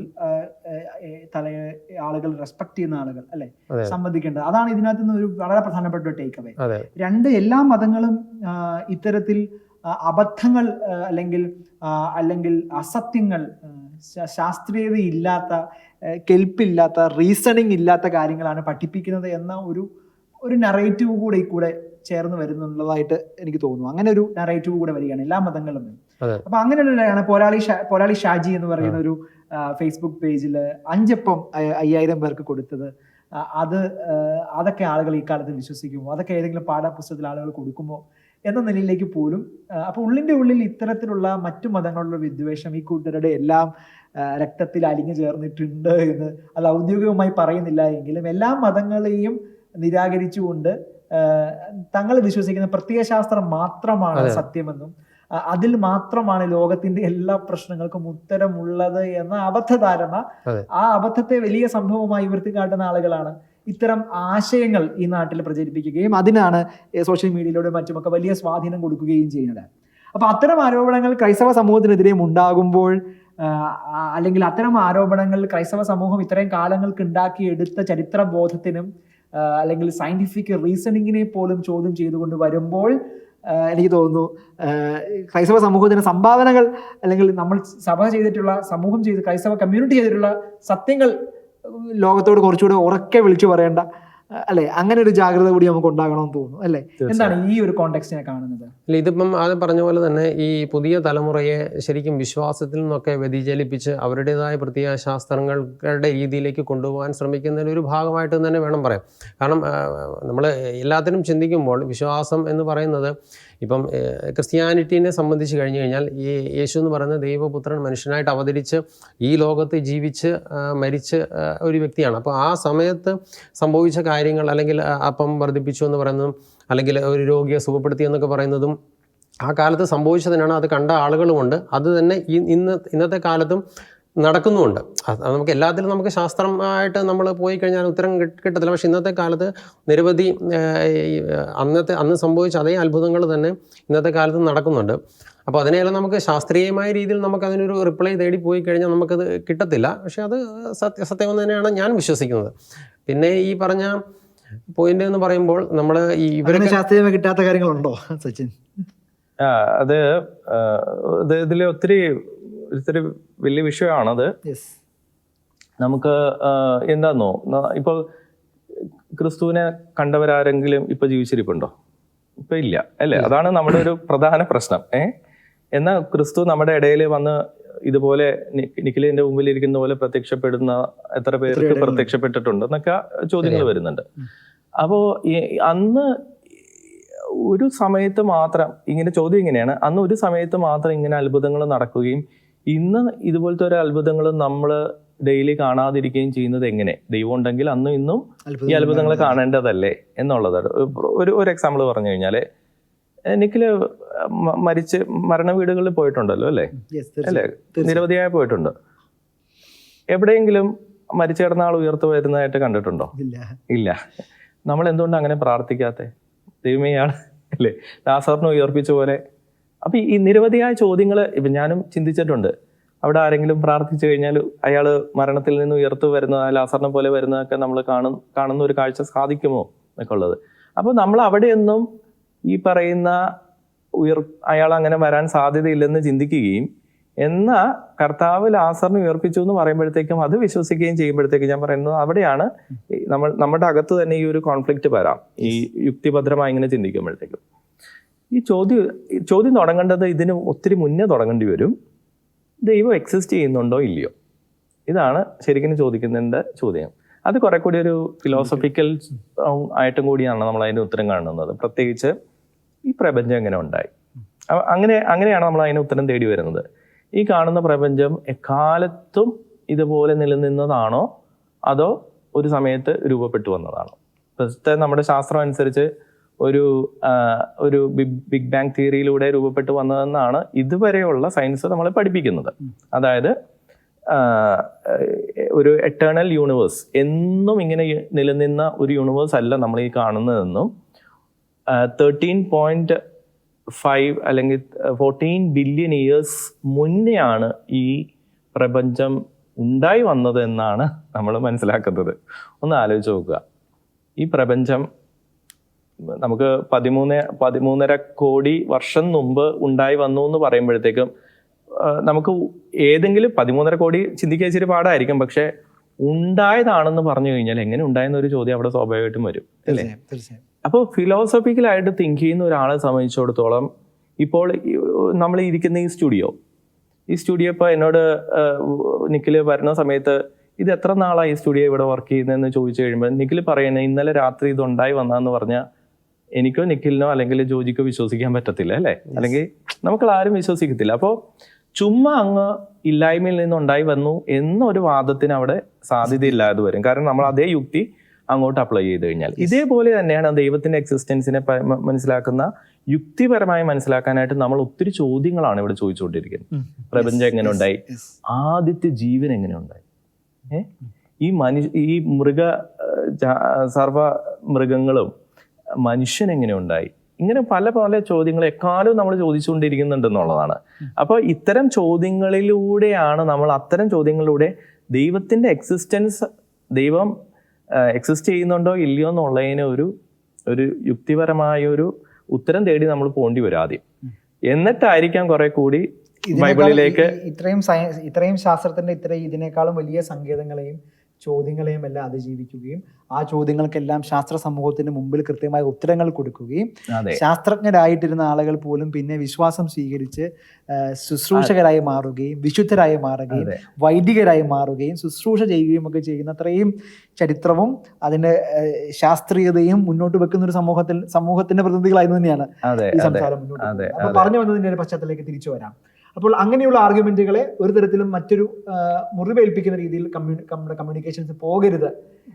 ആളുകൾ റെസ്പെക്ട് ചെയ്യുന്ന ആളുകൾ അല്ലെ സംബന്ധിക്കേണ്ടത്. അതാണ് ഇതിനകത്ത് നിന്ന് ഒരു വളരെ പ്രധാനപ്പെട്ട ഒരു ടേക്ക് അവേ. എല്ലാ മതങ്ങളും ഇത്തരത്തിൽ അബദ്ധങ്ങൾ അല്ലെങ്കിൽ അസത്യങ്ങൾ, ശാസ്ത്രീയതയില്ലാത്ത, കെൽപ്പില്ലാത്ത, റീസണിങ് ഇല്ലാത്ത കാര്യങ്ങളാണ് പഠിപ്പിക്കുന്നത് എന്ന ഒരു നറേറ്റീവ് കൂടെ ചേർന്ന് വരുന്നുള്ളതായിട്ട് എനിക്ക് തോന്നുന്നു. അങ്ങനെ ഒരു നറേറ്റീവ് കൂടെ വരികയാണ് എല്ലാ മതങ്ങളിലും. അപ്പൊ അങ്ങനെയുള്ളതാണ് പോരാളി ഷാജി എന്ന് പറയുന്ന ഒരു ഫേസ്ബുക്ക് പേജിൽ 5 അപ്പം 5000 പേർക്ക് കൊടുത്തത്. അതൊക്കെ ആളുകൾ ഈ കാലത്ത് വിശ്വസിക്കുമോ, അതൊക്കെ ഏതെങ്കിലും പാഠപുസ്തകത്തിൽ ആളുകൾ കൊടുക്കുമോ എന്ന നിലയിലേക്ക് പോലും. അപ്പൊ ഉള്ളിന്റെ ഉള്ളിൽ ഇത്തരത്തിലുള്ള മറ്റു മതങ്ങളുടെ വിദ്വേഷം ഈ കൂട്ടരുടെ എല്ലാം രക്തത്തിൽ അലിഞ്ഞു ചേർന്നിട്ടുണ്ട് എന്ന് അത് ഔദ്യോഗികമായി പറയുന്നില്ല എങ്കിലും എല്ലാ മതങ്ങളെയും നിരാകരിച്ചുകൊണ്ട് തങ്ങൾ വിശ്വസിക്കുന്ന പ്രത്യയശാസ്ത്രം മാത്രമാണ് സത്യമെന്നും അതിൽ മാത്രമാണ് ലോകത്തിന്റെ എല്ലാ പ്രശ്നങ്ങൾക്കും ഉത്തരമുള്ളത് എന്ന അബദ്ധധാരണ, ആ അബദ്ധത്തെ വലിയ സംഭവമായി ഉയർത്തിക്കാട്ടുന്ന ആളുകളാണ് ഇത്തരം ആശയങ്ങൾ ഈ നാട്ടിൽ പ്രചരിപ്പിക്കുകയും അതിനാണ് സോഷ്യൽ മീഡിയയിലൂടെ മറ്റുമൊക്കെ വലിയ സ്വാധീനം കൊടുക്കുകയും ചെയ്യുന്നത്. അപ്പൊ അത്തരം ആരോപണങ്ങൾ ക്രൈസ്തവ സമൂഹത്തിനെതിരെയും ഉണ്ടാകുമ്പോൾ, അല്ലെങ്കിൽ അത്തരം ആരോപണങ്ങൾ ക്രൈസ്തവ സമൂഹം ഇത്രയും കാലങ്ങൾക്ക് ഉണ്ടാക്കിയെടുത്ത ചരിത്രബോധത്തിനും അല്ലെങ്കിൽ സയന്റിഫിക് റീസണിങ്ങിനെ പോലും ചോദ്യം ചെയ്തുകൊണ്ട് വരുമ്പോൾ എനിക്ക് തോന്നുന്നു ക്രൈസ്തവ സമൂഹത്തിന് സംഭാവനകൾ, അല്ലെങ്കിൽ നമ്മൾ സമൂഹം ക്രൈസ്തവ കമ്മ്യൂണിറ്റി ചെയ്തിട്ടുള്ള സത്യങ്ങൾ ലോകത്തോട് കുറച്ചുകൂടെ ഉറക്കെ വിളിച്ചു പറയേണ്ട അല്ലെ? അങ്ങനെ ഒരു ജാഗ്രത കൂടി നമുക്ക് ഉണ്ടാകണമെന്ന് തോന്നുന്നു അല്ലെ? എന്താണ് ഈ ഒരു കോണ്ടെക്സ്റ്റിനെ കാണുന്നത്? അല്ല, ഇതിപ്പം അത് പറഞ്ഞ പോലെ തന്നെ ഈ പുതിയ തലമുറയെ ശരിക്കും വിശ്വാസത്തിൽ നിന്നൊക്കെ വ്യതിചലിപ്പിച്ച് അവരുടേതായ പ്രത്യയശാസ്ത്രങ്ങളുടെ രീതിയിലേക്ക് കൊണ്ടുപോകാൻ ശ്രമിക്കുന്നതിന് ഒരു ഭാഗമായിട്ട് തന്നെ വേണം പറയാം. കാരണം നമ്മൾ എല്ലാത്തിനും ചിന്തിക്കുമ്പോൾ വിശ്വാസം എന്ന് പറയുന്നത് ഇപ്പം ക്രിസ്ത്യാനിറ്റീനെ സംബന്ധിച്ച് കഴിഞ്ഞു കഴിഞ്ഞാൽ ഈ യേശു എന്ന് പറയുന്ന ദൈവപുത്രൻ മനുഷ്യനായിട്ട് അവതരിച്ച് ഈ ലോകത്ത് ജീവിച്ച് മരിച്ച് ഒരു വ്യക്തിയാണ്. അപ്പോൾ ആ സമയത്ത് സംഭവിച്ച കാര്യങ്ങൾ, അല്ലെങ്കിൽ അപ്പം വർദ്ധിപ്പിച്ചു എന്ന് പറയുന്നതും, അല്ലെങ്കിൽ ഒരു രോഗിയെ സുഖപ്പെടുത്തി എന്നൊക്കെ പറയുന്നതും ആ കാലത്ത് സംഭവിച്ചതിനാണ്. അത് കണ്ട ആളുകളുമുണ്ട്. അത് തന്നെ ഇന്നത്തെ കാലത്തും നടക്കുന്നുമുണ്ട്. അത് നമുക്ക് എല്ലാത്തിലും നമുക്ക് ശാസ്ത്രമായിട്ട് നമ്മൾ പോയി കഴിഞ്ഞാൽ ഉത്തരം കിട്ടത്തില്ല. പക്ഷേ ഇന്നത്തെ കാലത്ത് നിരവധി അന്ന് സംഭവിച്ച അതേ അത്ഭുതങ്ങൾ തന്നെ ഇന്നത്തെ കാലത്ത് നടക്കുന്നുണ്ട്. അപ്പോൾ അതിനെല്ലാം നമുക്ക് ശാസ്ത്രീയമായ രീതിയിൽ നമുക്ക് അതിനൊരു റിപ്ലൈ തേടി പോയി കഴിഞ്ഞാൽ നമുക്കത് കിട്ടത്തില്ല. പക്ഷേ അത് സത്യം തന്നെയാണ് ഞാൻ വിശ്വസിക്കുന്നത്. പിന്നെ ഈ പറഞ്ഞ പോയിന്റ് എന്ന് പറയുമ്പോൾ നമ്മൾ ഇവരൊക്കെ ശാസ്ത്രീയമായി കിട്ടാത്ത കാര്യങ്ങളുണ്ടോ സച്ചിൻ? അത് ഇതിൽ ഒത്തിരി വലിയ വിഷയമാണത്. നമുക്ക് എന്താന്നോ, ഇപ്പോൾ ക്രിസ്തുവിനെ കണ്ടവരാരെങ്കിലും ഇപ്പൊ ജീവിച്ചിരിപ്പുണ്ടോ? ഇപ്പൊ ഇല്ല അല്ലേ? അതാണ് നമ്മുടെ ഒരു പ്രധാന പ്രശ്നം. എന്നാൽ ക്രിസ്തു നമ്മുടെ ഇടയിൽ വന്ന് ഇതുപോലെ നിഖിലിന്റെ മുമ്പിൽ ഇരിക്കുന്ന പോലെ പ്രത്യക്ഷപ്പെടുന്ന എത്ര പേർക്ക് പ്രത്യക്ഷപ്പെട്ടിട്ടുണ്ട് എന്നൊക്കെ ചോദ്യങ്ങൾ വരുന്നുണ്ട്. അപ്പോ അന്ന് ഒരു സമയത്ത് മാത്രം ഇങ്ങനെ ചോദ്യം ഇങ്ങനെയാണ്, അന്ന് ഒരു സമയത്ത് മാത്രം ഇങ്ങനെ അത്ഭുതങ്ങൾ നടക്കുകയും ഇന്ന് ഇതുപോലത്തെ ഒരു അത്ഭുതങ്ങൾ നമ്മൾ ഡെയിലി കാണാതിരിക്കുകയും ചെയ്യുന്നത് എങ്ങനെ? ദൈവം ഉണ്ടെങ്കിൽ അന്നും ഇന്നും ഈ അത്ഭുതങ്ങൾ കാണേണ്ടതല്ലേ എന്നുള്ളതാണ്. ഒരു എക്സാമ്പിൾ പറഞ്ഞു കഴിഞ്ഞാല്, നിഖില് മരണ വീടുകളിൽ പോയിട്ടുണ്ടല്ലോ അല്ലേ? നിരവധിയായി പോയിട്ടുണ്ട്. എവിടെയെങ്കിലും മരിച്ചു കിടന്ന ആൾ ഉയർത്തു വരുന്നതായിട്ട് കണ്ടിട്ടുണ്ടോ? ഇല്ല. നമ്മൾ എന്തുകൊണ്ട് അങ്ങനെ പ്രാർത്ഥിക്കാത്തെ? ദൈവമേ ആൾ അല്ലേ ലാസറിനെ ഉയർപ്പിച്ച പോലെ. അപ്പൊ ഈ നിരവധിയായ ചോദ്യങ്ങൾ ഇപ്പം ഞാനും ചിന്തിച്ചിട്ടുണ്ട്. അവിടെ ആരെങ്കിലും പ്രാർത്ഥിച്ചു കഴിഞ്ഞാൽ അയാൾ മരണത്തിൽ നിന്ന് ഉയർത്തു വരുന്നത്, ലാസറിനെ പോലെ വരുന്നതൊക്കെ നമ്മൾ കാണുന്ന ഒരു കാഴ്ച സാധിക്കുമോ എന്നൊക്കെ ഉള്ളത്. അപ്പോൾ നമ്മൾ അവിടെയൊന്നും ഈ പറയുന്ന അയാൾ അങ്ങനെ വരാൻ സാധ്യതയില്ലെന്ന് ചിന്തിക്കുകയും, എന്നാൽ കർത്താവ് ലാസറിനെ ഉയർപ്പിച്ചു എന്ന് പറയുമ്പോഴത്തേക്കും അത് വിശ്വസിക്കുകയും ചെയ്യുമ്പോഴത്തേക്കും ഞാൻ പറയുന്നത് അവിടെയാണ് നമ്മുടെ അകത്ത് തന്നെ ഈ ഒരു കോൺഫ്ലിക്റ്റ് വരാം. ഈ യുക്തിഭദ്രമായി ഇങ്ങനെ ചിന്തിക്കുമ്പോഴത്തേക്കും ഈ ചോദ്യം തുടങ്ങേണ്ടത് ഇതിന് ഒത്തിരി മുന്നേ തുടങ്ങേണ്ടി വരും. ദൈവം എക്സിസ്റ്റ് ചെയ്യുന്നുണ്ടോ ഇല്ലയോ? ഇതാണ് ശരിക്കും ചോദിക്കുന്നതിൻ്റെ ചോദ്യം. അത് കുറെ കൂടി ഒരു ഫിലോസഫിക്കൽ ആയിട്ടും കൂടിയാണ് നമ്മൾ അതിന് ഉത്തരം കാണുന്നത്. പ്രത്യേകിച്ച് ഈ പ്രപഞ്ചം എങ്ങനെ ഉണ്ടായി, അങ്ങനെയാണ് നമ്മൾ അതിന് ഉത്തരം തേടി വരുന്നത്. ഈ കാണുന്ന പ്രപഞ്ചം എക്കാലത്തും ഇതുപോലെ നിലനിന്നതാണോ അതോ ഒരു സമയത്ത് രൂപപ്പെട്ടു വന്നതാണോ? പ്രസ്തുത നമ്മുടെ ശാസ്ത്രം അനുസരിച്ച് ഒരു ബിഗ് ബാങ് തിയറിയിലൂടെ രൂപപ്പെട്ടു വന്നതെന്നാണ് ഇതുവരെയുള്ള സയൻസ് നമ്മളെ പഠിപ്പിക്കുന്നത്. അതായത് ഒരു എറ്റേണൽ യൂണിവേഴ്സ്, എന്നും ഇങ്ങനെ നിലനിന്ന ഒരു യൂണിവേഴ്സ് അല്ല നമ്മൾ ഈ കാണുന്നതെന്നും 13.5 അല്ലെങ്കിൽ 14 ബില്യൺ ഇയേഴ്സ് മുന്നെയാണ് ഈ പ്രപഞ്ചം ഉണ്ടായി വന്നത് എന്നാണ് നമ്മൾ മനസ്സിലാക്കുന്നത്. ഒന്ന് ആലോചിച്ച് നോക്കുക. ഈ പ്രപഞ്ചം നമുക്ക് 13.5 കോടി വർഷം മുമ്പ് ഉണ്ടായി വന്നു എന്ന് പറയുമ്പോഴത്തേക്കും നമുക്ക് ഏതെങ്കിലും 13.5 കോടി ചിന്തിക്കാൻ ഇച്ചിരി പാടായിരിക്കും. പക്ഷെ ഉണ്ടായതാണെന്ന് പറഞ്ഞു കഴിഞ്ഞാൽ എങ്ങനെ ഉണ്ടായെന്നൊരു ചോദ്യം അവിടെ സ്വാഭാവികമായിട്ടും വരും അല്ലേ? അപ്പോൾ ഫിലോസഫിക്കലായിട്ട് തിങ്ക് ചെയ്യുന്ന ഒരാളെ സംബന്ധിച്ചിടത്തോളം ഇപ്പോൾ നമ്മൾ ഇരിക്കുന്ന ഈ സ്റ്റുഡിയോ ഇപ്പോൾ എന്നോട് നിഖിൽ വരുന്ന സമയത്ത് ഇത് എത്ര നാളായി ഈ സ്റ്റുഡിയോ ഇവിടെ വർക്ക് ചെയ്യുന്നതെന്ന് ചോദിച്ചു കഴിയുമ്പോൾ നിഖിൽ പറയുന്നത് ഇന്നലെ രാത്രി ഇത് ഉണ്ടായി വന്നതെന്ന് പറഞ്ഞാൽ എനിക്കോ നിഖിലിനോ അല്ലെങ്കിൽ ജോജിക്കോ വിശ്വസിക്കാൻ പറ്റത്തില്ല അല്ലേ? അല്ലെങ്കിൽ നമുക്ക് ആരും വിശ്വസിക്കത്തില്ല. അപ്പോൾ ചുമ്മാ അങ്ങ് ഇല്ലായ്മയിൽ നിന്നുണ്ടായി വന്നു എന്നൊരു വാദത്തിന് അവിടെ സാധ്യതയില്ലാതെ വരും. കാരണം നമ്മൾ അതേ യുക്തി അങ്ങോട്ട് അപ്ലൈ ചെയ്ത് കഴിഞ്ഞാൽ ഇതേപോലെ തന്നെയാണ് ദൈവത്തിന്റെ എക്സിസ്റ്റൻസിനെ മനസ്സിലാക്കുന്ന യുക്തിപരമായി മനസ്സിലാക്കാനായിട്ട് നമ്മൾ ഒത്തിരി ചോദ്യങ്ങളാണ് ഇവിടെ ചോദിച്ചുകൊണ്ടിരിക്കുന്നത്. പ്രപഞ്ചം എങ്ങനെ ഉണ്ടായി? ആദ്യത്തെ ജീവൻ എങ്ങനെ ഉണ്ടായി? ഈ സർവ മൃഗങ്ങളും മനുഷ്യൻ എങ്ങനെ ഉണ്ടായി? ഇങ്ങനെ പല പല ചോദ്യങ്ങൾ എക്കാലവും നമ്മൾ ചോദിച്ചുകൊണ്ടിരിക്കുന്നുണ്ടെന്നുള്ളതാണ്. അപ്പോൾ ഇത്തരം ചോദ്യങ്ങളിലൂടെയാണ് അത്തരം ചോദ്യങ്ങളിലൂടെ ദൈവത്തിന്റെ എക്സിസ്റ്റൻസ്, ദൈവം എക്സിസ്റ്റ് ചെയ്യുന്നുണ്ടോ ഇല്ലയോ എന്നുള്ളതിന് ഒരു യുക്തിപരമായ ഒരു ഉത്തരം തേടി നമ്മൾ പോകേണ്ടി വരും ആദ്യം. എന്നിട്ടായിരിക്കാം കുറെ കൂടി ബൈബിളിലേക്ക് ഇത്രയും ശാസ്ത്രത്തിന്റെ ഇതിനേക്കാളും വലിയ സങ്കേതങ്ങളെയും ചോദ്യങ്ങളെയും എല്ലാം അതിജീവിക്കുകയും ആ ചോദ്യങ്ങൾക്കെല്ലാം ശാസ്ത്ര സമൂഹത്തിന് മുമ്പിൽ കൃത്യമായ ഉത്തരങ്ങൾ കൊടുക്കുകയും ശാസ്ത്രജ്ഞരായിട്ടിരുന്ന ആളുകൾ പോലും പിന്നെ വിശ്വാസം സ്വീകരിച്ച് ശുശ്രൂഷകരായി മാറുകയും വിശുദ്ധരായി മാറുകയും വൈദികരായി മാറുകയും ശുശ്രൂഷ ചെയ്യുകയും ഒക്കെ ചെയ്യുന്ന അത്രയും ചരിത്രവും അതിന്റെ ശാസ്ത്രീയതയും മുന്നോട്ട് വെക്കുന്ന ഒരു സമൂഹത്തിന്റെ പ്രതിനിധികളായിരുന്നു തന്നെയാണ് ഈ സംസാരം മുന്നോട്ട് പോകുന്നത്. അപ്പൊ പറഞ്ഞു വന്നതിന്റെ പശ്ചാത്തലത്തിലേക്ക് തിരിച്ചു വരാം. അപ്പോൾ അങ്ങനെയുള്ള ആർഗ്യുമെന്റുകളെ ഒരു തരത്തിലും മറ്റൊരു മുറിവേൽപ്പിക്കുന്ന രീതിയിൽ നമ്മുടെ കമ്മ്യൂണിക്കേഷൻസ് പോകരുത്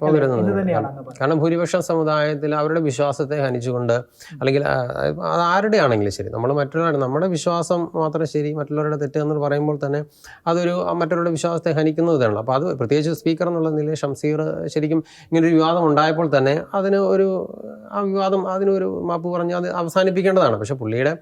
എന്ന് തന്നെയാണ്. കാരണം ഭൂരിപക്ഷം സമുദായത്തിൽ അവരുടെ വിശ്വാസത്തെ ഹനിച്ചുകൊണ്ട്, അല്ലെങ്കിൽ അത് ആരുടെ ആണെങ്കിലും ശരി, നമ്മൾ മറ്റുള്ളവരുടെ നമ്മുടെ വിശ്വാസം മാത്രം ശരി, മറ്റുള്ളവരുടെ തെറ്റ് എന്ന് പറയുമ്പോൾ തന്നെ അതൊരു മറ്റുള്ളവരുടെ വിശ്വാസത്തെ ഹനിക്കുന്നതാണല്ലോ. അപ്പോൾ അത് പ്രത്യേകിച്ച് സ്പീക്കർ എന്നുള്ള നിലയിൽ ഷംസീർ ശരിക്കും ഇങ്ങനൊരു വിവാദം ഉണ്ടായപ്പോൾ തന്നെ ആ വിവാദം അതിനൊരു മാപ്പ് പറഞ്ഞ് അത് അവസാനിപ്പിക്കേണ്ടതാണ്. പക്ഷേ പുള്ളിയുടെ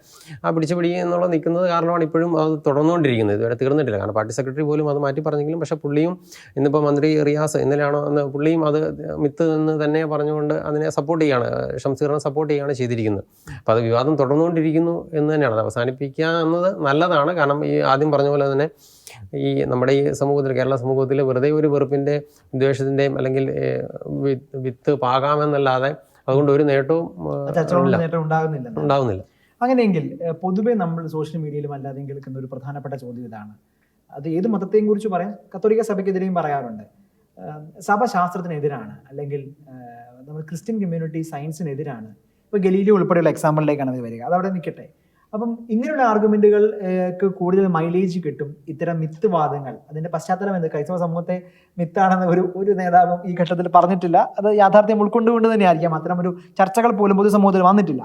ആ പിടിച്ചുപിടി എന്നുള്ള നിൽക്കുന്നത് കാരണമാണ് ഇപ്പോഴും അത് തുടർന്നുകൊണ്ടിരിക്കുന്നത്, ഇതുവരെ തീർന്നിട്ടില്ല. കാരണം പാർട്ടി സെക്രട്ടറി പോലും അത് മാറ്റി പറഞ്ഞെങ്കിലും പക്ഷേ പുള്ളിയും ഇന്നിപ്പോൾ മന്ത്രി റിയാസ് ഇന്നലെയാണോ പുള്ളിയും അത് മിത്ത് എന്ന് തന്നെ പറഞ്ഞുകൊണ്ട് അതിനെ സപ്പോർട്ട് ചെയ്യുകയാണ്, ഷംസീറിനെ സപ്പോർട്ട് ചെയ്യുകയാണ് ചെയ്തിരിക്കുന്നത്. അപ്പോൾ അത് വിവാദം തുടർന്നുകൊണ്ടിരിക്കുന്നു എന്ന് തന്നെയാണ്. അത് അവസാനിപ്പിക്കുക എന്നത് നല്ലതാണ്. കാരണം ഈ ആദ്യം പറഞ്ഞ പോലെ തന്നെ ഈ നമ്മുടെ ഈ സമൂഹത്തിൽ, കേരള സമൂഹത്തിൽ വെറുതെ ഒരു വെറുപ്പിൻ്റെ ദ്വേഷത്തിൻ്റെയും അല്ലെങ്കിൽ വിത്ത് പാകാമെന്നല്ലാതെ അതുകൊണ്ട് ഒരു നേട്ടവും ഉണ്ടാകുന്നില്ല. അങ്ങനെയെങ്കിൽ പൊതുവെ നമ്മൾ സോഷ്യൽ മീഡിയയിലും അല്ലാതെ കേൾക്കുന്ന ഒരു പ്രധാനപ്പെട്ട ചോദ്യം ഇതാണ്. അത് ഏത് മതത്തെയും കുറിച്ച് പറയാം, കത്തോലിക്ക സഭയ്ക്കെതിരെയും പറയാറുണ്ട്. സഭ ശാസ്ത്രത്തിനെതിരാണ്, അല്ലെങ്കിൽ നമ്മൾ ക്രിസ്ത്യൻ കമ്മ്യൂണിറ്റി സയൻസിനെതിരാണ്. ഇപ്പോൾ ഗലീലിയോ ഉൾപ്പെടെയുള്ള എക്സാമ്പിളിലേക്കാണ് അത് വരിക. അതവിടെ നിൽക്കട്ടെ. അപ്പം ഇങ്ങനെയുള്ള ആർഗ്യുമെന്റുകൾക്ക് കൂടുതൽ മൈലേജ് കിട്ടും ഇത്തരം മിത്ത് വാദങ്ങൾ. അതിന്റെ പശ്ചാത്തലം എന്ത്? ക്രൈസ്തവ സമൂഹത്തെ മിത്താണെന്ന് ഒരു നേതാവും ഈ ഘട്ടത്തിൽ പറഞ്ഞിട്ടില്ല. അത് യാഥാർത്ഥ്യം ഉൾക്കൊണ്ടുകൊണ്ട് തന്നെയായിരിക്കാം അത്തരം ഒരു ചർച്ചകൾ പോലും പൊതുസമൂഹത്തിൽ വന്നിട്ടില്ല.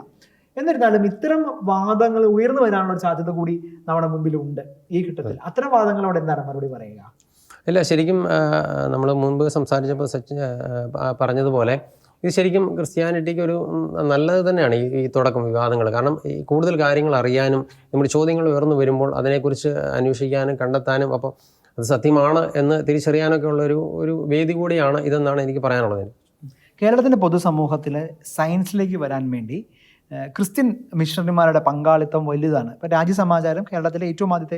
എന്നിരുന്നാലും ഇത്തരം വാദങ്ങൾ ഉയർന്നു വരാനുള്ള ഒരു സാധ്യത കൂടി നമ്മുടെ മുമ്പിലുണ്ട് ഈ ഘട്ടത്തിൽ. അത്തരം വാദങ്ങളോട് എന്താണ് മറുപടി പറയുക? ഇല്ല, ശരിക്കും നമ്മൾ മുൻപ് സംസാരിച്ചപ്പോൾ പറഞ്ഞതുപോലെ ഇത് ശരിക്കും ക്രിസ്ത്യാനിറ്റിക്ക് ഒരു നല്ലത് തന്നെയാണ് ഈ തുടക്കം വിവാദങ്ങൾ. കാരണം ഈ കൂടുതൽ കാര്യങ്ങൾ അറിയാനും നമ്മുടെ ചോദ്യങ്ങൾ ഉയർന്നു വരുമ്പോൾ അതിനെക്കുറിച്ച് അന്വേഷിക്കാനും കണ്ടെത്താനും അപ്പോൾ അത് സത്യമാണ് എന്ന് തിരിച്ചറിയാനൊക്കെ ഉള്ള ഒരു വേദി കൂടിയാണ് ഇതെന്നാണ് എനിക്ക് പറയാനുള്ളത്. കേരളത്തിൻ്റെ പൊതുസമൂഹത്തിൽ സയൻസിലേക്ക് വരാൻ വേണ്ടി ക്രിസ്ത്യൻ മിഷണറിമാരുടെ പങ്കാളിത്തം വലുതാണ്. ഇപ്പം രാജ്യസമാചാരം കേരളത്തിലെ ഏറ്റവും ആദ്യത്തെ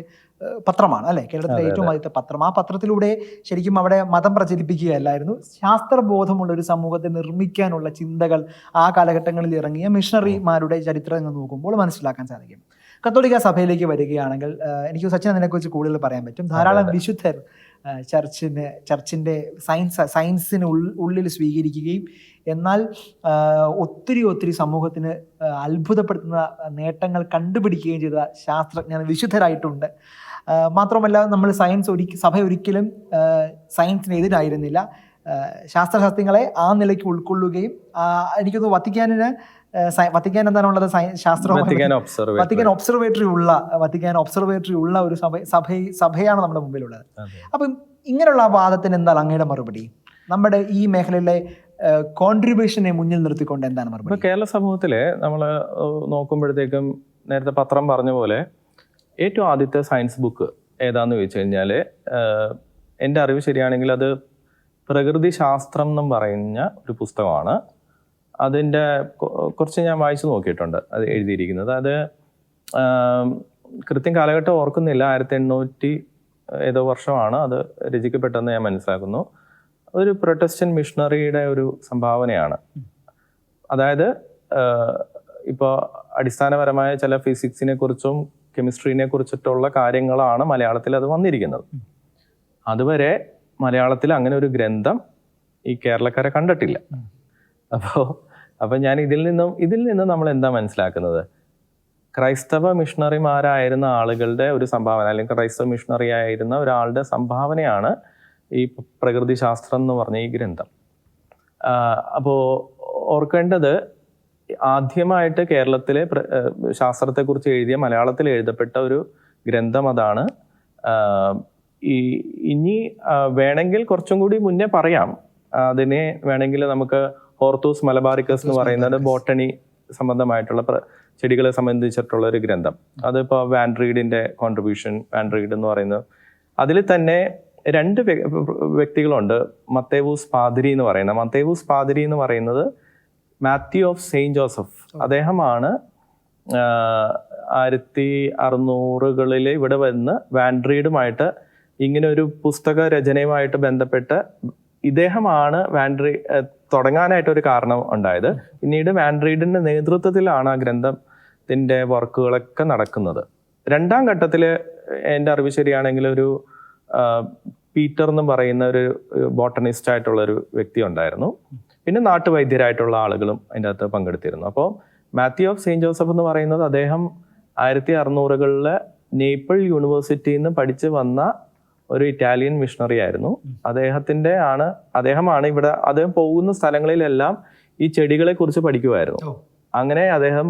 പത്രമാണ് അല്ലേ? കേരളത്തിലെ ഏറ്റവും ആദ്യത്തെ പത്രം. ആ പത്രത്തിലൂടെ ശരിക്കും അവിടെ മതം പ്രചരിപ്പിക്കുകയല്ലായിരുന്നു, ശാസ്ത്രബോധമുള്ള ഒരു സമൂഹത്തെ നിർമ്മിക്കാനുള്ള ചിന്തകൾ ആ കാലഘട്ടങ്ങളിൽ ഇറങ്ങിയ മിഷണറിമാരുടെ ചരിത്രം നോക്കുമ്പോൾ മനസ്സിലാക്കാൻ സാധിക്കും. കത്തോലിക്ക സഭയിലേക്ക് വരികയാണെങ്കിൽ എനിക്ക് സച്ചിൻ അതിനെക്കുറിച്ച് കൂടുതൽ പറയാൻ പറ്റും. ധാരാളം വിശുദ്ധർ ചർച്ചിൻ്റെ സയൻസിന് ഉള്ളിൽ സ്വീകരിക്കുകയും എന്നാൽ ഒത്തിരി സമൂഹത്തിന് അത്ഭുതപ്പെടുത്തുന്ന നേട്ടങ്ങൾ കണ്ടുപിടിക്കുകയും ചെയ്ത ശാസ്ത്രജ്ഞർ വിശുദ്ധരായിട്ടുണ്ട്. മാത്രമല്ല നമ്മൾ സഭ ഒരിക്കലും സയൻസിനെതിരായിരുന്നില്ല. ശാസ്ത്രശാസ്ത്രങ്ങളെ ആ നിലയ്ക്ക് ഉൾക്കൊള്ളുകയും എനിക്കൊന്ന് വത്തിക്കാൻ എന്താണുള്ളത്, വത്തിക്കാൻ ഒബ്സർവേറ്ററി ഉള്ള ഒരു സഭയാണ് നമ്മുടെ മുമ്പിലുള്ളത്. അപ്പം ഇങ്ങനെയുള്ള വാദത്തിന് എന്താണ് അങ്ങയുടെ മറുപടി? നമ്മുടെ ഈ മേഖലയിലെ കോൺട്രിബ്യൂഷനെ മുന്നിൽ നിർത്തിക്കൊണ്ട് എന്താണ് മറുപടി? കേരള സമൂഹത്തിലെ നമ്മൾ നോക്കുമ്പോഴത്തേക്കും നേരത്തെ പത്രം പറഞ്ഞ പോലെ ഏറ്റവും ആദ്യത്തെ സയൻസ് ബുക്ക് ഏതാന്ന് ചോദിച്ചു കഴിഞ്ഞാൽ എൻ്റെ അറിവ് ശരിയാണെങ്കിൽ അത് പ്രകൃതി ശാസ്ത്രം എന്നും പറയുന്ന ഒരു പുസ്തകമാണ്. അതിൻ്റെ കുറച്ച് ഞാൻ വായിച്ചു നോക്കിയിട്ടുണ്ട് അത് എഴുതിയിരിക്കുന്നത്. അത് കൃത്യം കാലഘട്ടം ഓർക്കുന്നില്ല, 1800 ഏതോ വർഷമാണ് അത് രചിക്കപ്പെട്ടതെന്ന് ഞാൻ മനസ്സിലാക്കുന്നു. ഒരു പ്രൊട്ടസ്റ്റന്റ് മിഷണറിയുടെ ഒരു സംഭാവനയാണ്. അതായത് ഇപ്പോൾ അടിസ്ഥാനപരമായ ചില ഫിസിക്സിനെ കുറിച്ചും കെമിസ്ട്രീനെ കുറിച്ചിട്ടുള്ള കാര്യങ്ങളാണ് മലയാളത്തിൽ അത് വന്നിരിക്കുന്നത്. അതുവരെ മലയാളത്തിൽ അങ്ങനെ ഒരു ഗ്രന്ഥം ഈ കേരളക്കാരെ കണ്ടിട്ടില്ല. അപ്പോൾ ഞാൻ ഇതിൽ നിന്നും നമ്മൾ എന്താ മനസ്സിലാക്കുന്നത്? ക്രൈസ്തവ മിഷണറിമാരായിരുന്ന ആളുകളുടെ ഒരു സംഭാവന, അല്ലെങ്കിൽ ക്രൈസ്തവ മിഷണറി ആയിരുന്ന ഒരാളുടെ സംഭാവനയാണ് ഈ പ്രകൃതി ശാസ്ത്രം എന്ന് പറഞ്ഞ ഈ ഗ്രന്ഥം. അപ്പോൾ ഓർക്കേണ്ടത്, ആദ്യമായിട്ട് കേരളത്തിലെ ശാസ്ത്രത്തെക്കുറിച്ച് എഴുതിയ മലയാളത്തിൽ എഴുതപ്പെട്ട ഒരു ഗ്രന്ഥം അതാണ്. ഇനി വേണമെങ്കിൽ കുറച്ചും കൂടി മുന്നേ പറയാം. അതിനെ വേണമെങ്കിൽ നമുക്ക് ഹോർത്തൂസ് മലബാറിക്കസ് എന്ന് പറയുന്നത് ബോട്ടണി സംബന്ധമായിട്ടുള്ള ചെടികളെ സംബന്ധിച്ചിട്ടുള്ള ഒരു ഗ്രന്ഥം. അതിപ്പോൾ വാൻ റീഡിന്റെ കോൺട്രിബ്യൂഷൻ, വാൻ റീഡ് എന്ന് പറയുന്നത്. അതിൽ തന്നെ 2 വ്യക്തികളുണ്ട്. മത്തേവൂസ് പാതിരി എന്ന് പറയുന്നത് മാത്യു ഓഫ് സെയിന്റ് ജോസഫ്. അദ്ദേഹമാണ് 1600കളിൽ ഇവിടെ വന്ന് വാൻ റീഡുമായിട്ട് ഇങ്ങനെ ഒരു പുസ്തക രചനയുമായിട്ട് ബന്ധപ്പെട്ട് ഇദ്ദേഹമാണ് തുടങ്ങാനായിട്ടൊരു കാരണം ഉണ്ടായത്. പിന്നീട് വാൻ റീഡിന്റെ നേതൃത്വത്തിലാണ് ആ ഗ്രന്ഥത്തിന്റെ വർക്കുകളൊക്കെ നടക്കുന്നത്. രണ്ടാം ഘട്ടത്തിൽ എൻ്റെ അറിവ് ശരിയാണെങ്കിൽ ഒരു പീറ്റർ എന്ന് പറയുന്ന ഒരു ബോട്ടണിസ്റ്റ് ആയിട്ടുള്ള ഒരു വ്യക്തി ഉണ്ടായിരുന്നു. പിന്നെ നാട്ടുവൈദ്യരായിട്ടുള്ള ആളുകളും അതിൻ്റെ അകത്ത് പങ്കെടുത്തിരുന്നു. അപ്പോൾ മാത്യു ഓഫ് സെയിൻറ്റ് ജോസഫ് എന്ന് പറയുന്നത് അദ്ദേഹം 1600-കളിലെ നേപ്പിൾ യൂണിവേഴ്സിറ്റിയിൽ നിന്ന് പഠിച്ച് വന്ന ഒരു ഇറ്റാലിയൻ മിഷണറി ആയിരുന്നു. അദ്ദേഹമാണ് ഇവിടെ അദ്ദേഹം പോകുന്ന സ്ഥലങ്ങളിലെല്ലാം ഈ ചെടികളെ കുറിച്ച് പഠിക്കുമായിരുന്നു. അങ്ങനെ അദ്ദേഹം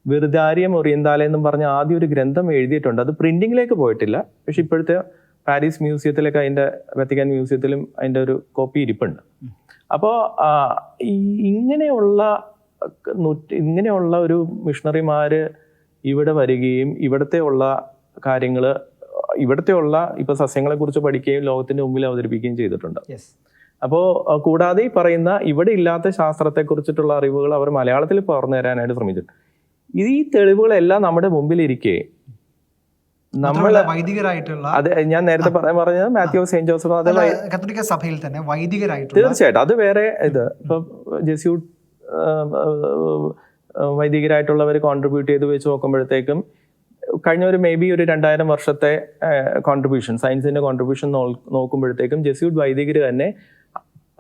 വിർദാരിയം ഒറിയന്താലെ എന്നും പറഞ്ഞ ആദ്യം ഒരു ഗ്രന്ഥം എഴുതിയിട്ടുണ്ട്. അത് പ്രിന്റിങ്ങിലേക്ക് പോയിട്ടില്ല. പക്ഷെ ഇപ്പോഴത്തെ പാരീസ് മ്യൂസിയത്തിലൊക്കെ വത്തിക്കാൻ മ്യൂസിയത്തിലും അതിൻ്റെ ഒരു കോപ്പി ഇരിപ്പുണ്ട്. അപ്പോൾ ഇങ്ങനെയുള്ള ഒരു മിഷണറിമാര് ഇവിടെ വരികയും ഇവിടത്തെയുള്ള കാര്യങ്ങൾ ഇപ്പൊ സസ്യങ്ങളെ കുറിച്ച് പഠിക്കുകയും ലോകത്തിന്റെ മുമ്പിൽ അവതരിപ്പിക്കുകയും ചെയ്തിട്ടുണ്ട്. അപ്പോൾ കൂടാതെ ഈ പറയുന്ന ഇവിടെ ഇല്ലാത്ത ശാസ്ത്രത്തെ കുറിച്ചിട്ടുള്ള അറിവുകൾ അവർ മലയാളത്തിൽ പകർന്നു തരാനായിട്ട് ശ്രമിച്ചിട്ടുണ്ട്. ഈ തെളിവുകളെല്ലാം നമ്മുടെ മുമ്പിലിരിക്കെ വൈദികരായിട്ടുള്ള അത് ഞാൻ നേരത്തെ പറഞ്ഞത് മാത്യു ഓഫ് സെയിന്റ് ജോസഫ് കത്തോലിക്ക സഭയിൽ തന്നെ വൈദികരായിട്ടുള്ള തീർച്ചയായിട്ടും അത് വേറെ ഇപ്പൊ ജെസ്യൂട്ട് വൈദികരായിട്ടുള്ളവർ കോൺട്രിബ്യൂട്ട് ചെയ്ത് വെച്ച് നോക്കുമ്പോഴത്തേക്കും കഴിഞ്ഞ ഒരു മേ ബി ഒരു 2000 വർഷത്തെ കോൺട്രിബ്യൂഷൻ സയൻസിന്റെ കോൺട്രിബ്യൂഷൻ നോക്കുമ്പോഴത്തേക്കും ജെസ്യൂട്ട് വൈദികർ തന്നെ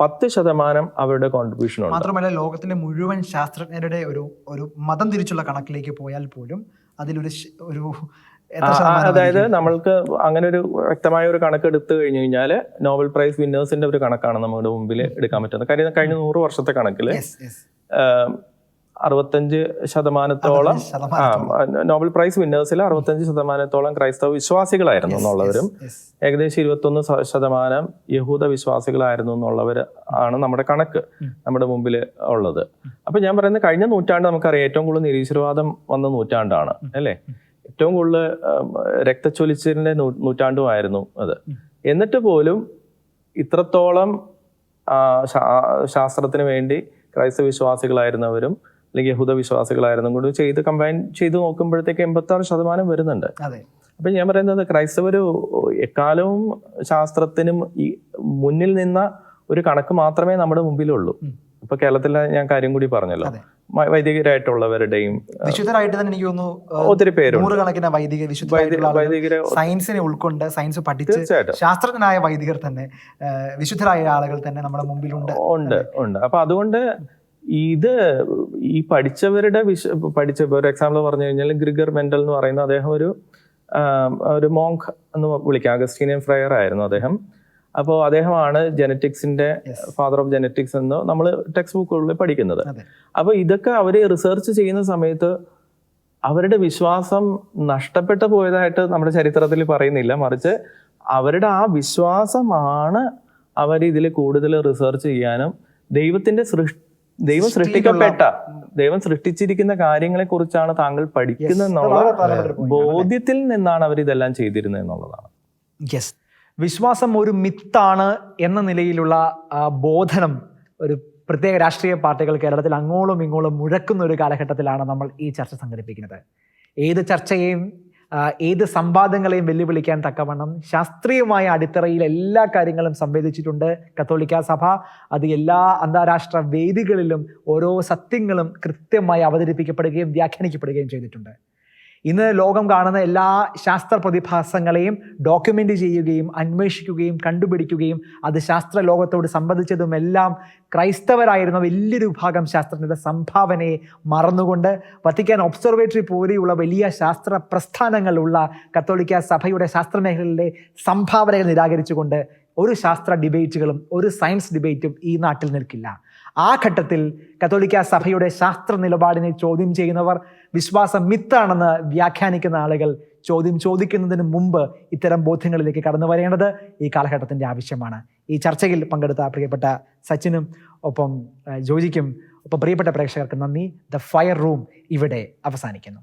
10% അവരുടെ കോൺട്രിബ്യൂഷൻ ഉണ്ട്. മാത്രമല്ല ലോകത്തിലെ മുഴുവൻ ശാസ്ത്രജ്ഞരുടെ ഒരു മതം തിരിച്ചുള്ള കണക്കിലേക്ക് പോയാൽ പോലും അതിലൊരു അതായത് നമ്മൾക്ക് അങ്ങനെ ഒരു വ്യക്തമായ ഒരു കണക്ക് എടുത്തു കഴിഞ്ഞു കഴിഞ്ഞാൽ നോബൽ പ്രൈസ് വിന്നേഴ്സിന്റെ ഒരു കണക്കാണ് നമ്മുടെ മുമ്പിൽ എടുക്കാൻ പറ്റുന്നത്. കാര്യം കഴിഞ്ഞ 100 വർഷത്തെ കണക്കിൽ 65% നോബൽ പ്രൈസ് വിന്നേഴ്സിൽ 65% ക്രൈസ്തവ വിശ്വാസികളായിരുന്നു എന്നുള്ളവരും ഏകദേശം 21% യഹൂദ വിശ്വാസികളായിരുന്നു എന്നുള്ളവർ ആണ് നമ്മുടെ കണക്ക് നമ്മുടെ മുമ്പിൽ ഉള്ളത്. അപ്പൊ ഞാൻ പറയുന്നത് കഴിഞ്ഞ നൂറ്റാണ്ട് നമുക്കറിയാം ഏറ്റവും കൂടുതൽ നിരീശ്വരവാദം വന്ന നൂറ്റാണ്ടാണ് അല്ലേ. ഏറ്റവും കൂടുതൽ രക്തച്ചൊലിച്ചിലിന്റെ നൂറ്റാണ്ടുമായിരുന്നു അത്. എന്നിട്ട് പോലും ഇത്രത്തോളം ശാസ്ത്രത്തിന് വേണ്ടി ക്രൈസ്തവ വിശ്വാസികളായിരുന്നവരും അല്ലെങ്കിൽ യഹൂദ വിശ്വാസികളായിരുന്നു കൂടി കമ്പൈൻ ചെയ്ത് നോക്കുമ്പോഴത്തേക്ക് 86% വരുന്നുണ്ട്. അപ്പൊ ഞാൻ പറയുന്നത് ക്രൈസ്തവര് എക്കാലവും ശാസ്ത്രത്തിനും ഈ മുന്നിൽ നിന്ന ഒരു കണക്ക് മാത്രമേ നമ്മുടെ മുമ്പിലുള്ളൂ. ഇപ്പൊ കേരളത്തിലെ ഞാൻ കാര്യം കൂടി പറഞ്ഞല്ലോ, വൈദികരായിട്ടുള്ളവരുടെയും വിശുദ്ധരായിട്ട് തന്നെ എനിക്ക് തോന്നുന്നു ഒത്തിരി പേരുണ്ട്. നൂറുകണക്കിന് വൈദികരെ സയൻസിനെ ഉൾക്കൊണ്ട് സയൻസ് പഠിച്ച് ശാസ്ത്രജ്ഞനായ വൈദികർ തന്നെ വിശുദ്ധരായ ആളുകൾ തന്നെ നമ്മുടെ മുമ്പിലുണ്ട്. അപ്പൊ അതുകൊണ്ട് ഈ പഠിച്ചവരുടെ ഒരു എക്സാമ്പിൾ പറഞ്ഞു കഴിഞ്ഞാൽ ഗ്രിഗർ മെന്റൽ എന്ന് പറയുന്ന അദ്ദേഹം ഒരു മോങ്ക് എന്ന് വിളിക്കാം, അഗസ്റ്റീനിയൻ ഫ്രയർ ആയിരുന്നു അദ്ദേഹം. അപ്പോൾ അദ്ദേഹമാണ് ജെനറ്റിക്സിന്റെ ഫാദർ ഓഫ് ജെനറ്റിക്സ് എന്ന് നമ്മൾ ടെക്സ്റ്റ് ബുക്കുകളിൽ പഠിക്കുന്നത്. അപ്പൊ ഇതൊക്കെ അവര് റിസർച്ച് ചെയ്യുന്ന സമയത്ത് അവരുടെ വിശ്വാസം നഷ്ടപ്പെട്ടു പോയതായിട്ട് നമ്മുടെ ചരിത്രത്തിൽ പറയുന്നില്ല, മറിച്ച് അവരുടെ ആ വിശ്വാസമാണ് അവർ ഇതിൽ കൂടുതൽ റിസർച്ച് ചെയ്യാനും ദൈവം സൃഷ്ടിച്ചിരിക്കുന്ന കാര്യങ്ങളെ കുറിച്ചാണ് താങ്കൾ പഠിക്കുന്നതെന്നുള്ള ബോധ്യത്തിൽ നിന്നാണ് അവർ ഇതെല്ലാം ചെയ്തിരുന്നത് എന്നുള്ളതാണ്. വിശ്വാസം ഒരു മിത്താണ് എന്ന നിലയിലുള്ള ബോധനം ഒരു പ്രത്യേക രാഷ്ട്രീയ പാർട്ടികൾ കേരളത്തിൽ അങ്ങോളം ഇങ്ങോളം മുഴക്കുന്ന ഒരു കാലഘട്ടത്തിലാണ് നമ്മൾ ഈ ചർച്ച സംഘടിപ്പിക്കുന്നത്. ഏത് ചർച്ചയെയും ഏത് സംവാദങ്ങളെയും വെല്ലുവിളിക്കാൻ തക്കവണ്ണം ശാസ്ത്രീയമായ അടിത്തറയിൽ എല്ലാ കാര്യങ്ങളും സംവേദിച്ചിട്ടുണ്ട് കത്തോലിക്ക സഭ. അത് എല്ലാ അന്താരാഷ്ട്ര വേദികളിലും ഓരോ സത്യങ്ങളും കൃത്യമായി അവതരിപ്പിക്കപ്പെടുകയും വ്യാഖ്യാനിക്കപ്പെടുകയും ചെയ്തിട്ടുണ്ട്. ഇന്ന് ലോകം കാണുന്ന എല്ലാ ശാസ്ത്ര പ്രതിഭാസങ്ങളെയും ഡോക്യുമെൻ്റ് ചെയ്യുകയും അന്വേഷിക്കുകയും കണ്ടുപിടിക്കുകയും അത് ശാസ്ത്ര ലോകത്തോട് സംബന്ധിച്ചതുമെല്ലാം ക്രൈസ്തവരായിരുന്ന വലിയൊരു വിഭാഗം ശാസ്ത്രജ്ഞരുടെ സംഭാവനയെ മറന്നുകൊണ്ട് വത്തിക്കാൻ ഒബ്സർവേറ്ററി പോലെയുള്ള വലിയ ശാസ്ത്ര പ്രസ്ഥാനങ്ങളുള്ള കത്തോലിക്ക സഭയുടെ ശാസ്ത്രമേഖലയിലെ സംഭാവനകൾ നിരാകരിച്ചുകൊണ്ട് ഒരു ശാസ്ത്ര ഡിബേറ്റുകളും ഒരു സയൻസ് ഡിബേറ്റും ഈ നാട്ടിൽ നിൽക്കില്ല. ആ ഘട്ടത്തിൽ കത്തോലിക്ക സഭയുടെ ശാസ്ത്ര നിലപാടിനെ ചോദ്യം ചെയ്യുന്നവർ, വിശ്വാസം മിത്താണെന്ന് വ്യാഖ്യാനിക്കുന്ന ആളുകൾ ചോദ്യം ചോദിക്കുന്നതിന് മുമ്പ് ഇത്തരം ബോധ്യങ്ങളിലേക്ക് കടന്നു വരേണ്ടത് ഈ കാലഘട്ടത്തിൻ്റെ ആവശ്യമാണ്. ഈ ചർച്ചയിൽ പങ്കെടുത്ത പ്രിയപ്പെട്ട സച്ചിനും ഒപ്പം ജോജിക്കും ഒപ്പം പ്രിയപ്പെട്ട പ്രേക്ഷകർക്ക് നന്ദി. ദ ഫയർ റൂം ഇവിടെ അവസാനിക്കുന്നു.